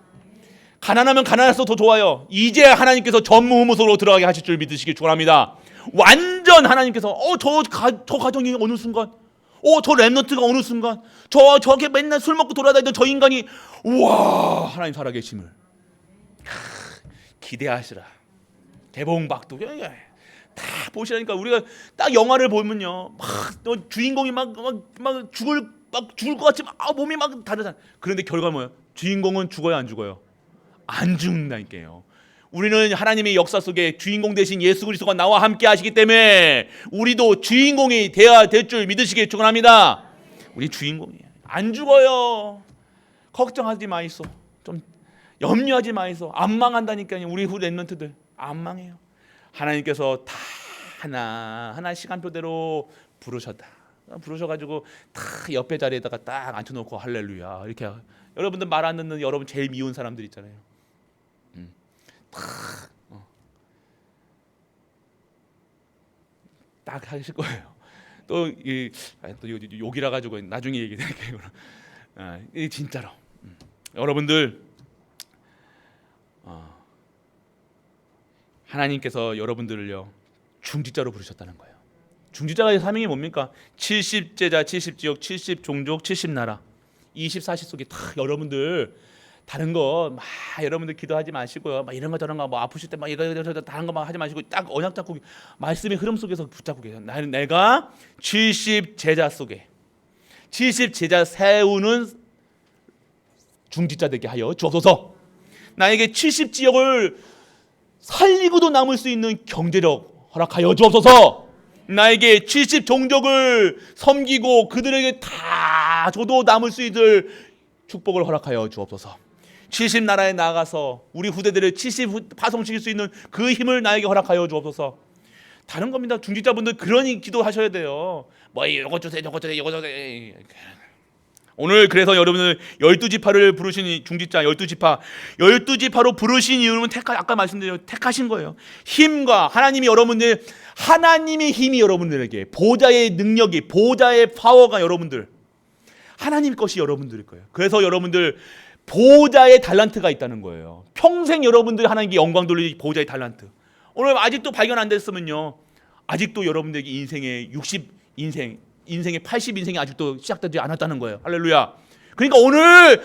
가난하면 가난할수록 더 좋아요. 이제 하나님께서 전무후무속으로 들어가게 하실 줄 믿으시길 축원합니다. 완전 하나님께서 저 가정이 어느 순간 저 렘넌트가 어느 순간 저렇게 맨날 술 먹고 돌아다니던 저 인간이 우와 하나님 살아계심을 기대하시라. 개봉박도 다 보시라니까. 우리가 딱 영화를 보면요 막 주인공이 막 죽을 것 같이 몸이 막 다르잖아. 그런데 결과 뭐예요? 주인공은 죽어요 안 죽어요? 안 죽는다니까요. 우리는 하나님의 역사 속에 주인공 대신 예수 그리스도가 나와 함께 하시기 때문에 우리도 주인공이 되어야 될 줄 믿으시길 축원합니다. 우리 주인공이에요. 안 죽어요. 걱정하지 마이소. 좀 염려하지 마이소. 안 망한다니까요. 우리 후 렘넌트들 안 망해요. 하나님께서 다 하나 시간표대로 부르셔가지고 다 옆에 자리에다가 딱 앉혀놓고 할렐루야 이렇게. 여러분들 말 안 듣는 여러분 제일 미운 사람들 있잖아요. 딱 하실 거예요. 또 욕이라 가지고 나중에 얘기할게요. 진짜로 여러분들 하나님께서 여러분들을요 중직자로 부르셨다는 거예요. 중직자의 사명이 뭡니까? 70제자, 70지역, 70종족, 70나라, 24시 속에 다 여러분들 다른 거 막 여러분들 기도하지 마시고요. 막 이런 거 저런 거 뭐 아프실 때 막 이거 다른 거 막 하지 마시고 딱 언약 잡고 말씀의 흐름 속에서 붙잡고 계세요. 내가 70제자 속에 70제자 세우는 중직자 되게 하여 주옵소서. 나에게 70지역을 살리고도 남을 수 있는 경제력 허락하여 주옵소서. 나에게 70종족을 섬기고 그들에게 다 줘도 남을 수 있을 축복을 허락하여 주옵소서. 70나라에 나가서 우리 후대들을 70 파송시킬 수 있는 그 힘을 나에게 허락하여 주옵소서. 다른 겁니다. 중직자분들 그러니 기도하셔야 돼요. 뭐 이것 주세요, 저것 주세요, 이것 주세요. 오늘 그래서 여러분들 12지파를 부르신 중직자 12지파로 부르신 이유는 아까 말씀드린 택하신 거예요. 힘과 하나님의 힘이 여러분들에게 보좌의 능력이 보좌의 파워가 여러분들 하나님 것이 여러분들일 거예요. 그래서 여러분들 보좌의 달란트가 있다는 거예요. 평생 여러분들 하나님께 영광 돌릴 보좌의 달란트. 오늘 아직도 발견 안 됐으면요. 아직도 여러분들에게 인생의 60인생의 80인생이 아직도 시작되지 않았다는 거예요. 할렐루야. 그러니까 오늘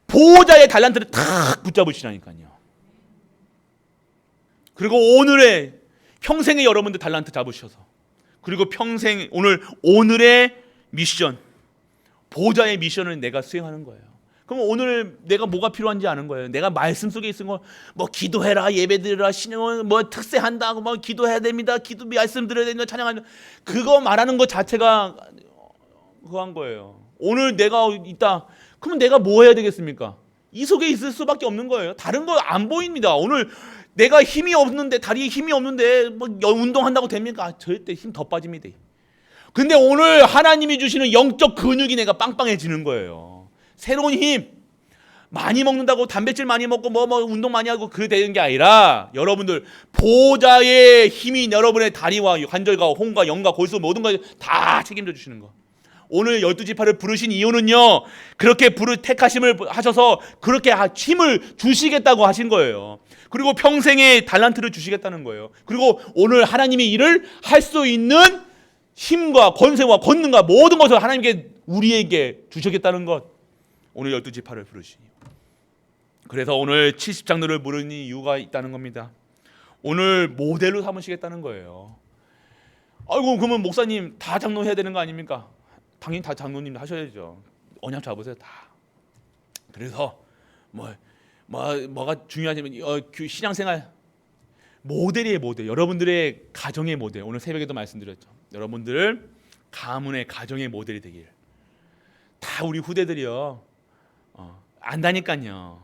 보호자의 달란트를 탁 붙잡으시라니까요. 그리고 오늘의 평생의 여러분들 달란트 잡으셔서 그리고 평생 오늘의 미션 보호자의 미션을 내가 수행하는 거예요. 그럼 오늘 내가 뭐가 필요한지 아는 거예요. 내가 말씀 속에 있는 거 뭐 기도해라, 예배드려라, 신앙은 뭐 특세한다, 뭐 기도해야 됩니다, 기도 말씀 드려야 됩니다, 찬양한다. 그거 말하는 것 자체가 그거 한 거예요. 오늘 내가 있다. 그러면 내가 뭐 해야 되겠습니까? 이 속에 있을 수밖에 없는 거예요. 다른 거 안 보입니다. 오늘 내가 힘이 없는데 다리에 힘이 없는데 뭐 운동한다고 됩니까? 절대 힘 더 빠집니다. 근데 오늘 하나님이 주시는 영적 근육이 내가 빵빵해지는 거예요. 새로운 힘. 많이 먹는다고 단백질 많이 먹고 뭐 운동 많이 하고 그게 되는 게 아니라 여러분들 보좌의 힘이 여러분의 다리와 관절과 혼과 영과 골수 모든 걸 다 책임져 주시는 거. 오늘 12지파를 부르신 이유는요. 그렇게 택하심을 하셔서 그렇게 힘을 주시겠다고 하신 거예요. 그리고 평생의 달란트를 주시겠다는 거예요. 그리고 오늘 하나님의 일을 할 수 있는 힘과 권세와 권능과 모든 것을 하나님께 우리에게 주시겠다는 것. 오늘 12지파를 부르시니. 그래서 오늘 70장로를 부르는 이유가 있다는 겁니다. 오늘 모델로 삼으시겠다는 거예요. 아이고 그러면 목사님 다 장로 해야 되는 거 아닙니까? 당연히 다 장로님 하셔야죠. 언약 잡으세요 다. 그래서 뭐가 중요하냐면 신앙생활 모델이에요. 모델. 여러분들의 가정의 모델. 오늘 새벽에도 말씀드렸죠. 여러분들 가문의 가정의 모델이 되길. 다 우리 후대들이요. 안다니까요.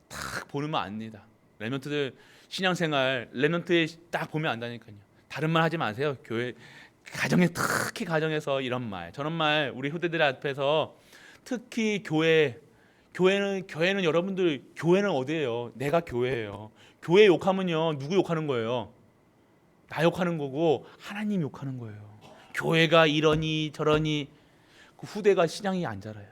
딱 보면 압니다. 렘넌트들 신앙생활 렘넌트에 딱 보면 안다니까요. 다른 말 하지 마세요. 교회 가정에 특히 가정에서 이런 말 저런 말 우리 후대들 앞에서 특히 교회는 여러분들 교회는 어디예요? 내가 교회예요. 교회 욕하면요 누구 욕하는 거예요? 나 욕하는 거고 하나님 욕하는 거예요. 교회가 이러니 저러니 그 후대가 신앙이 안 자라요.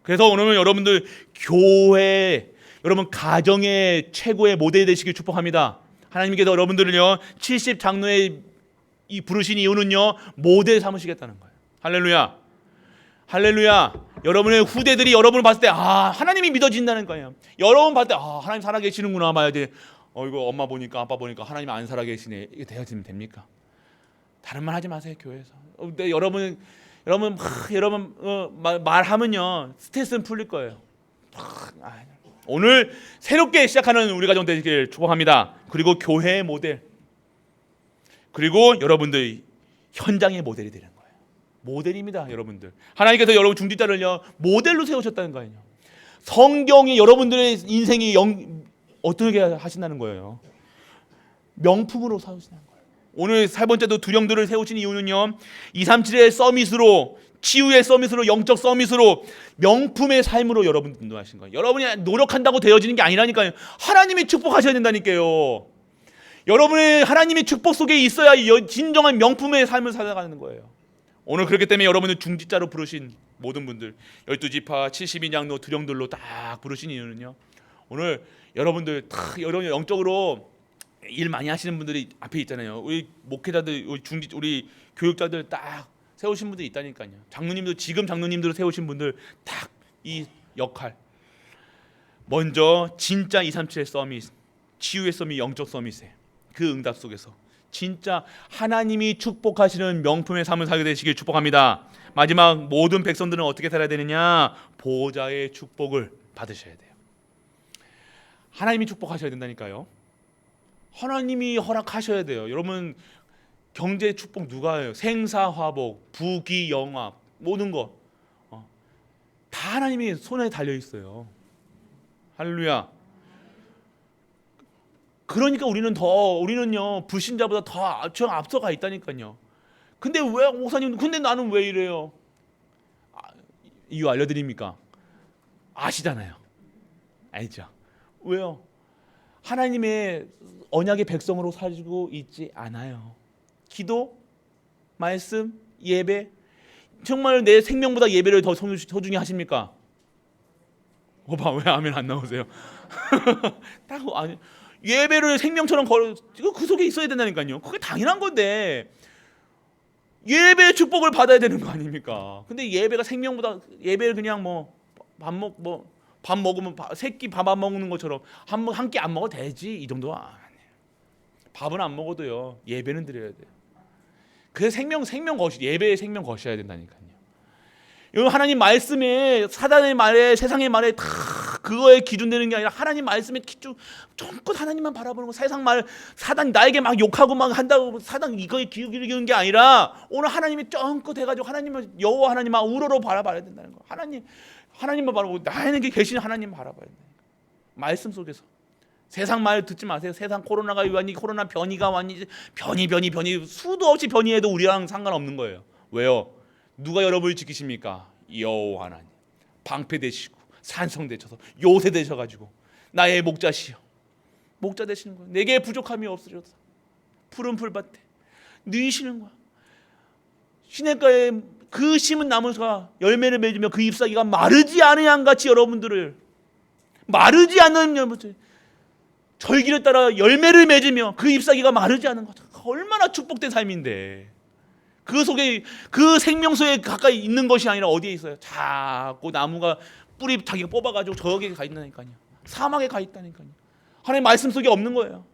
그래서 오늘은 여러분들 교회 여러분 가정의 최고의 모델이 되시길 축복합니다. 하나님께서 여러분들을요 70 장로에 이 부르신 이유는요 모델 삼으시겠다는 거예요. 할렐루야, 할렐루야. 여러분의 후대들이 여러분을 봤을 때 하나님이 믿어진다는 거예요. 여러분 봤을 때 하나님 살아계시는구나 봐야지. 이거 엄마 보니까 아빠 보니까 하나님 안 살아계시네. 이게 되어지면 됩니까? 다른 말 하지 마세요 교회에서. 근데 여러분 말하면요 스트레스는 풀릴 거예요. 오늘 새롭게 시작하는 우리 가정 되시길 축복합니다. 그리고 교회의 모델, 그리고 여러분들 현장의 모델이 되는 거예요. 모델입니다, 여러분들. 하나님께서 여러분 중직자를요 모델로 세우셨다는 거예요. 성경이 여러분들의 인생이 어떻게 하신다는 거예요? 명품으로 세우시는 거예요. 오늘 세 번째도 두령들을 세우신 이유는요 237의 서밋으로 치유의 서밋으로 영적 서밋으로 명품의 삶으로 여러분 인도하신 거예요. 여러분이 노력한다고 되어지는 게 아니라니까요. 하나님이 축복하셔야 된다니까요. 여러분의 하나님의 축복 속에 있어야 진정한 명품의 삶을 살아가는 거예요. 오늘 그렇기 때문에 여러분을 중직자로 부르신 모든 분들 12지파 72장로 두령들로 딱 부르신 이유는요 오늘 여러분들 여러분 영적으로 일 많이 하시는 분들이 앞에 있잖아요. 우리 목회자들 우리 교육자들 딱 세우신 분들이 있다니까요. 장로님들 지금 장로님들을 세우신 분들 딱 이 역할 먼저 진짜 237의 서밋 치유의 서밋 영적 서밋에 그 응답 속에서 진짜 하나님이 축복하시는 명품의 삶을 살게 되시길 축복합니다. 마지막 모든 백성들은 어떻게 살아야 되느냐? 보호자의 축복을 받으셔야 돼요. 하나님이 축복하셔야 된다니까요. 하나님이 허락하셔야 돼요. 여러분 경제 축복 누가 해요? 생사화복, 부귀영화 모든 거 다 하나님이 손에 달려 있어요. 할렐루야. 그러니까 우리는요 불신자보다 더 앞서가 있다니까요. 근데 왜 목사님? 근데 나는 왜 이래요? 이유 알려드립니까? 아시잖아요. 알죠? 왜요? 하나님의 언약의 백성으로 살고 있지 않아요. 기도, 말씀, 예배 정말 내 생명보다 예배를 더 소중히 하십니까? 오빠 왜 아멘 안 나오세요? 딱 아니 예배를 생명처럼 그 속에 있어야 된다니까요. 그게 당연한 건데 예배의 축복을 받아야 되는 거 아닙니까? 근데 예배가 생명보다 예배를 그냥 밥 먹으면 새끼 밥 안 먹는 것처럼 한 끼 안 먹어도 되지 이 정도 아니에요. 밥은 안 먹어도요 예배는 드려야 돼요. 그래서 예배의 생명 거셔야 된다니까요. 하나님 말씀에 사단의 말에 세상의 말에 다 그거에 기준되는 게 아니라 하나님 말씀에 전껏 하나님만 바라보는 거. 세상 말 사단 나에게 막 욕하고 막 한다고 사단 이거에 기울이는 게 아니라 오늘 하나님이 전껏 해가지고 하나님을 여호와 하나님만 우러러 바라봐야 된다는 거. 하나님만 바라보고 나에게 계신 하나님 바라봐야 된다. 말씀 속에서 세상 말 듣지 마세요. 세상 코로나가 왔니? 코로나 변이가 왔니? 변이 수도 없이 변이해도 우리랑 상관없는 거예요. 왜요? 누가 여러분을 지키십니까? 여호와 하나님. 방패 되시고 산성 되셔서 요새 되셔가지고 나의 목자시여 목자 되시는 거예요. 내게 부족함이 없으리로다. 푸른 풀밭에 누이시는 거야. 시냇가에 그 심은 나무가 열매를 맺으며 그 잎사귀가 마르지 않으양 같이 여러분들을 마르지 않는 여러분들 절기를 따라 열매를 맺으며 그 잎사귀가 마르지 않은 것. 얼마나 축복된 삶인데 그 속에 그 생명수에 가까이 있는 것이 아니라 어디에 있어요? 자꾸 나무가 뿌리 자기가 뽑아가지고 저기에 가 있다니까요. 사막에 가 있다니까요. 하나님 말씀 속에 없는 거예요.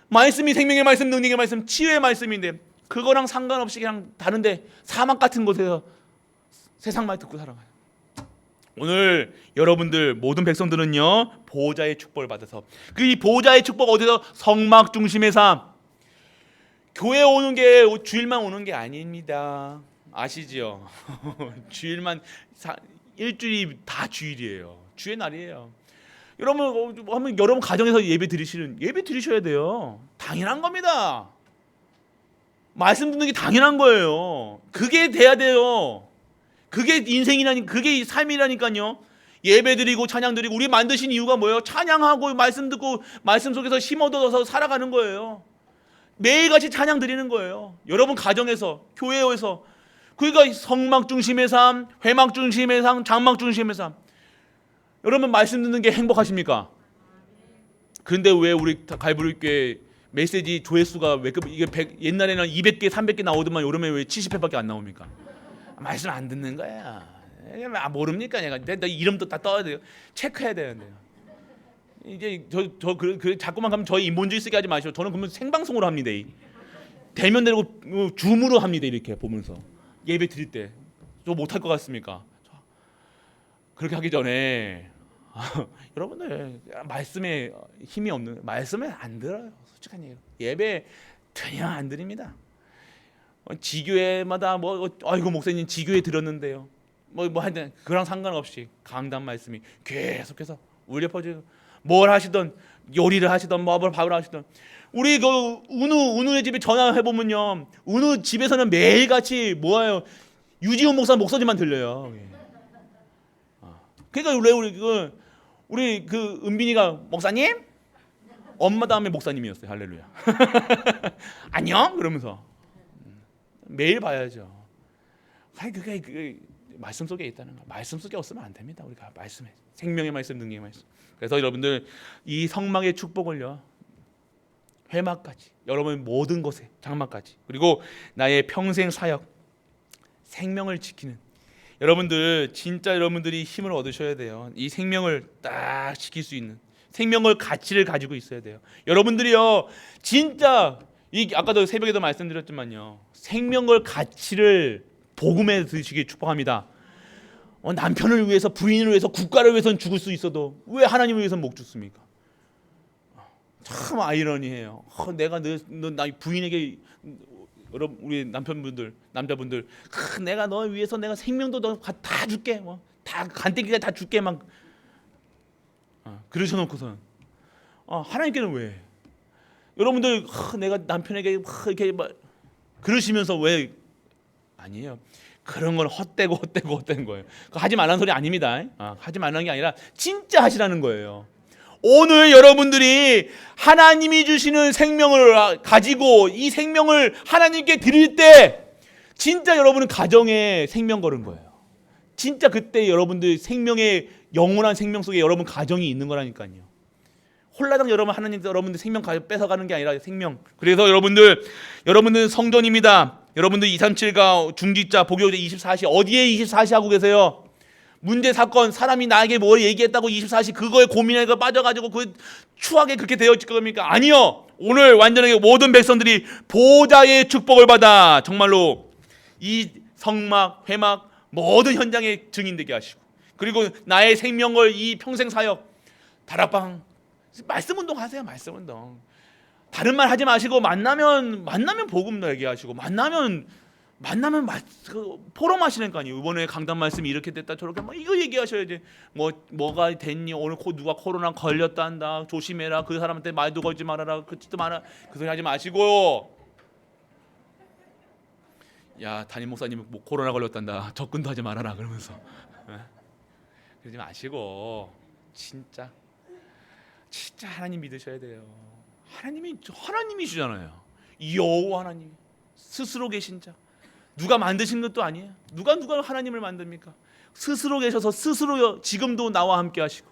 말씀이 생명의 말씀, 능력의 말씀, 치유의 말씀인데 그거랑 상관없이 그냥 다른데 사막 같은 곳에서 세상 말 듣고 살아가요. 오늘 여러분들 모든 백성들은요 보호자의 축복을 받아서 그 보호자의 축복 어디서 성막 중심의 삶. 교회 오는 게 주일만 오는 게 아닙니다. 아시죠? 주일만 일주일이 다 주일이에요. 주의 날이에요. 한번 여러분 가정에서 예배 드리셔야 돼요. 당연한 겁니다. 말씀 듣는 게 당연한 거예요. 그게 돼야 돼요. 그게 인생이라니, 그게 삶이라니까요. 예배 드리고 찬양 드리고, 우리 만드신 이유가 뭐예요? 찬양하고 말씀 듣고 말씀 속에서 힘 얻어서 살아가는 거예요. 매일같이 찬양 드리는 거예요. 여러분 가정에서, 교회에서. 그러니까 성막 중심의 삶, 회막 중심의 삶, 장막 중심의 삶. 여러분 말씀 듣는 게 행복하십니까? 그런데 왜 우리 갈보리교회 메시지 조회수가 왜 이게 옛날에는 200개, 300개 나오더만 요즘에 왜 70회밖에 안 나옵니까? 말씀 안 듣는 거야. 모릅니까? 내가 이름도 다 떠야 돼요. 체크해야 되는데요. 이제 자꾸만 가면 저희 인본주의 쓰게 하지 마시고, 저는 그러면 생방송으로 합니다. 대면 되고 줌으로 합니다. 이렇게 보면서 예배 드릴 때. 저 못할 것 같습니까? 그렇게 하기 전에 여러분들 말씀에 힘이 없는, 말씀을 안 들어요. 솔직한 얘기로 예배 그냥 안 드립니다. 지교회마다 아이고 목사님 지교회 들었는데요. 하여튼 그랑 상관없이 강단 말씀이 계속해서 울려 퍼지고, 뭘 하시던 요리를 하시던 밥을 하시던, 우리 그 은우의 집에 전화해 보면요, 은우 집에서는 매일 같이 뭐예요? 유지훈 목사님만 들려요. 그러니까 우리 그 은빈이가 목사님? 엄마 다음에 목사님이었어요. 할렐루야. 안녕? 그러면서 매일 봐야죠. 그게 말씀 속에 있다는 거. 말씀 속에 없으면 안 됩니다. 우리가 말씀에, 생명의 말씀, 능력의 말씀. 그래서 여러분들 이 성막의 축복을요, 회막까지, 여러분 모든 곳에, 장막까지, 그리고 나의 평생 사역, 생명을 지키는, 여러분들 진짜 여러분들이 힘을 얻으셔야 돼요. 이 생명을 딱 지킬 수 있는, 생명을 가치를 가지고 있어야 돼요. 여러분들이요, 진짜 아까도 새벽에도 말씀드렸지만요, 생명을 가치를 복음에 드시기 축복합니다. 남편을 위해서, 부인을 위해서, 국가를 위해서는 죽을 수 있어도 왜 하나님을 위해서는 못 죽습니까? 참 아이러니해요. 내가 나 부인에게, 여러분 우리 남편분들, 남자분들, 내가 너 위해서 내가 생명도 다 줄게, 다 간땡기가 다 줄게, 막 그러셔놓고선 하나님께는 왜? 여러분들 내가 남편에게 이렇게 그러시면서 왜? 아니에요. 그런 건 헛되고 거예요. 하지 말라는 소리 아닙니다. 하지 말라는 게 아니라 진짜 하시라는 거예요. 오늘 여러분들이 하나님이 주시는 생명을 가지고 이 생명을 하나님께 드릴 때 진짜 여러분은 가정에 생명 걸은 거예요. 진짜 그때 여러분들 생명의 영원한 생명 속에 여러분 가정이 있는 거라니까요. 홀라당 하나님 여러분들 생명 뺏어가는 게 아니라 생명. 그래서 여러분들 성전입니다. 여러분들 237가 중직자 복요제 24시 어디에 24시 하고 계세요? 문제 사건, 사람이 나에게 뭘 얘기했다고 24시 그거에 고민해서 빠져가지고 그 추하게 그렇게 되어 있을 겁니까? 아니요. 오늘 완전하게 모든 백성들이 보좌의 축복을 받아 정말로 이 성막, 회막 모든 현장에 증인되게 하시고, 그리고 나의 생명을 이 평생 사역, 다락방 말씀 운동 하세요. 말씀 운동. 다른 말 하지 마시고 만나면 복음 얘기하시고, 만나면 포럼하시니까요. 이번에 강단 말씀이 이렇게 됐다 저렇게 이거 얘기하셔야지. 뭐가 됐니? 오늘 누가 코로나 걸렸다 한다. 조심해라. 그 사람한테 말도 걸지 말아라. 그 짓도 마라. 그 소리 하지 마시고. 야, 담임 목사님 코로나 걸렸단다. 접근도 하지 말아라. 그러면서 그러지 마시고 진짜 하나님 믿으셔야 돼요. 하나님이시잖아요. 여호와 하나님 스스로 계신 자. 누가 만드신 것도 아니에요. 누가 하나님을 만듭니까? 스스로 계셔서 스스로 지금도 나와 함께 하시고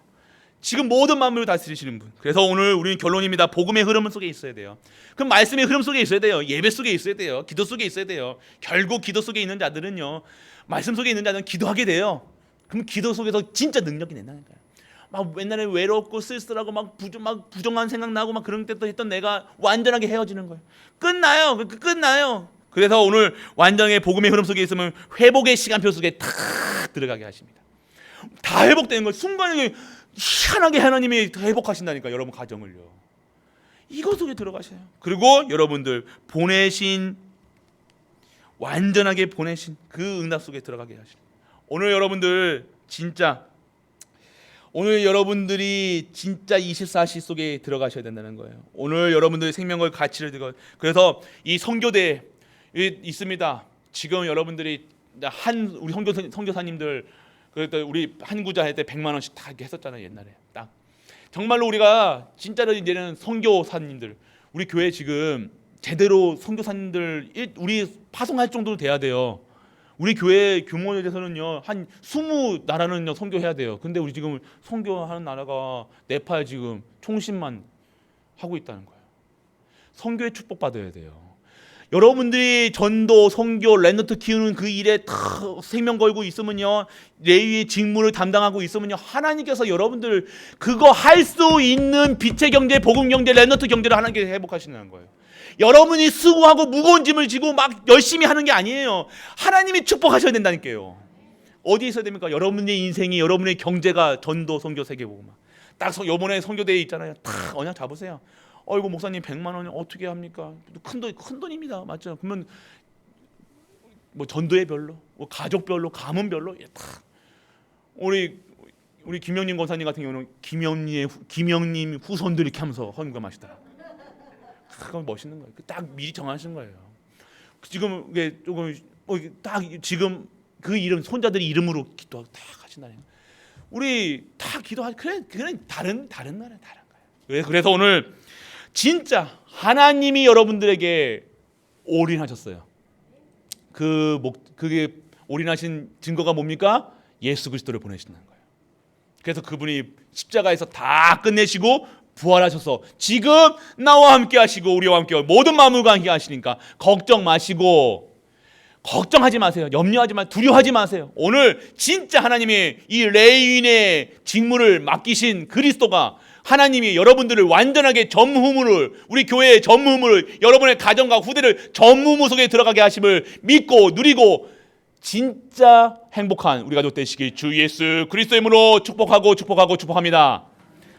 지금 모든 만물을 다스리시는 분. 그래서 오늘 우리는 결론입니다. 복음의 흐름 속에 있어야 돼요. 그럼 말씀의 흐름 속에 있어야 돼요. 예배 속에 있어야 돼요. 기도 속에 있어야 돼요. 결국 기도 속에 있는 자들은요, 말씀 속에 있는 자들은 기도하게 돼요. 그럼 기도 속에서 진짜 능력이 된다니까요. 막 옛날에 외롭고 쓸쓸하고 막 부정한 생각 나고 막 그런 때도 했던 내가 완전하게 헤어지는 거예요. 끝나요. 그래서 오늘 완전하게 복음의 흐름 속에 있으면 회복의 시간표 속에 탁 들어가게 하십니다. 다 회복되는 걸 순간에 희한하게 하나님이 회복하신다니까. 여러분 가정을요. 이거 속에 들어가셔요. 그리고 여러분들 완전하게 보내신 그 응답 속에 들어가게 하십니다. 오늘 여러분들 진짜 오늘 여러분들이 진짜 24시 속에 들어가셔야 된다는 거예요. 오늘 여러분들의 생명과 가치를 들고, 그래서 이 선교대 있습니다. 지금 여러분들이 우리 선교사님들 그때 우리 한 구자 할 때 100만 원씩 다 했었잖아요. 옛날에 딱 정말로 우리가 진짜로 이제는 선교사님들, 우리 교회 지금 제대로 선교사님들 우리 파송할 정도로 돼야 돼요. 우리 교회 규모에 대해서는요 한 20나라는요 선교해야 돼요. 근데 우리 지금 선교하는 나라가 네팔 지금 총신만 하고 있다는 거예요. 선교의 축복 받아야 돼요. 여러분들이 전도, 선교, 랜더트 키우는 그 일에 다 생명 걸고 있으면요, 레위의 직무를 담당하고 있으면요, 하나님께서 여러분들 그거 할 수 있는 빛의 경제, 복음 경제, 랜더트 경제를 하나님께서 회복하시는 거예요. 여러분이 수고하고 무거운 짐을 지고 막 열심히 하는 게 아니에요. 하나님이 축복하셔야 된다니까요. 어디 있어야 됩니까? 여러분의 인생이, 여러분의 경제가 전도, 선교, 세계복음화. 딱 이번에 선교대회 있잖아요. 다 언약 잡으세요. 이거 목사님 100만 원이 어떻게 합니까? 큰 돈입니다. 맞죠? 그러면 뭐 전도회 별로, 뭐 가족별로, 가문별로 다 우리 김영님 권사님 같은 경우는 김영님 후손들 이렇게 하면서 헌금 하시더라. 그건 멋있는 거예요. 딱 미리 정하신 거예요. 지금 이게 조금 딱 지금 그 이름 손자들이 이름으로 기도하고 다 하신다는 거예요. 우리 다 기도하지. 그래 다른 나라는 다른 거예요. 그래서 오늘 진짜 하나님이 여러분들에게 올인하셨어요. 그게 올인하신 증거가 뭡니까? 예수 그리스도를 보내신다는 거예요. 그래서 그분이 십자가에서 다 끝내시고 부활하셔서 지금 나와 함께 하시고 우리와 함께 모든 만물과 함께 하시니까 걱정 마시고, 걱정하지 마세요. 염려하지 마세요. 두려워하지 마세요. 오늘 진짜 하나님이 이 레위인의 직무를 맡기신 그리스도가, 하나님이 여러분들을 완전하게 전무후무를, 우리 교회의 전무후무를, 여러분의 가정과 후대를 전무후무 속에 들어가게 하심을 믿고 누리고 진짜 행복한 우리 가족 되시길 주 예수 그리스도의 이름으로 축복합니다.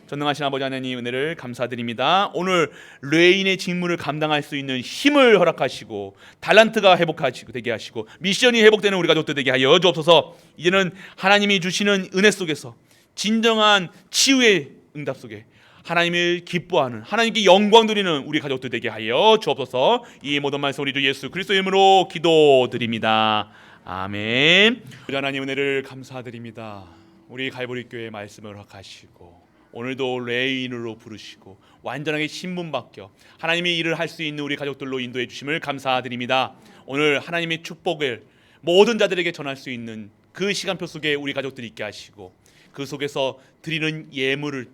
전능하신 아버지 하나님 은혜를 감사드립니다. 오늘 레위인의 직무를 감당할 수 있는 힘을 허락하시고 달란트가 회복하시고 되게 하시고 미션이 회복되는 우리 가족들 되게 하여 주옵소서. 이제는 하나님이 주시는 은혜 속에서 진정한 치유의 응답 속에 하나님을 기뻐하는, 하나님께 영광 드리는 우리 가족들 되게 하여 주옵소서. 이 모든 말씀 우리 주 예수 그리스도의 이름으로 기도드립니다. 아멘. 하나님 은혜를 감사드립니다. 우리 갈보리 교회 말씀을 허락하시고 오늘도 레위인으로 부르시고 완전하게 신분 바뀌어 하나님의 일을 할 수 있는 우리 가족들로 인도해 주심을 감사드립니다. 오늘 하나님의 축복을 모든 자들에게 전할 수 있는 그 시간표 속에 우리 가족들이 있게 하시고 그 속에서 드리는 예물을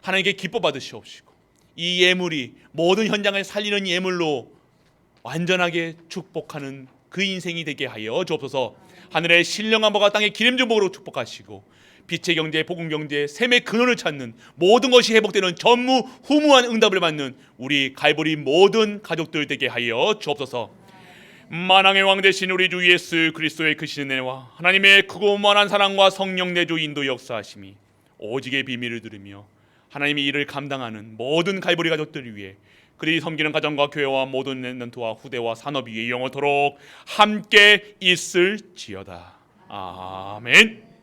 하나님께 기뻐 받으시옵시고 이 예물이 모든 현장을 살리는 예물로 완전하게 축복하는 그 인생이 되게 하여 주옵소서. 하늘의 신령한 복과 땅의 기름진 복으로 축복하시고 빛의 경제, 복음 경제, 샘의 근원을 찾는 모든 것이 회복되는 전무후무한 응답을 받는 우리 갈보리 모든 가족들 되게 하여 주옵소서. 만왕의 왕 되신 우리 주 예수 그리스도의 크신 은혜와 하나님의 크고 무한한 사랑과 성령 내주 인도 역사하심이 오직의 비밀을 들으며 하나님의 일을 감당하는 모든 갈보리 가족들을 위해 그리 섬기는 가정과 교회와 모든 랩런트와 후대와 산업 위에 영원토록 함께 있을지어다. 아멘.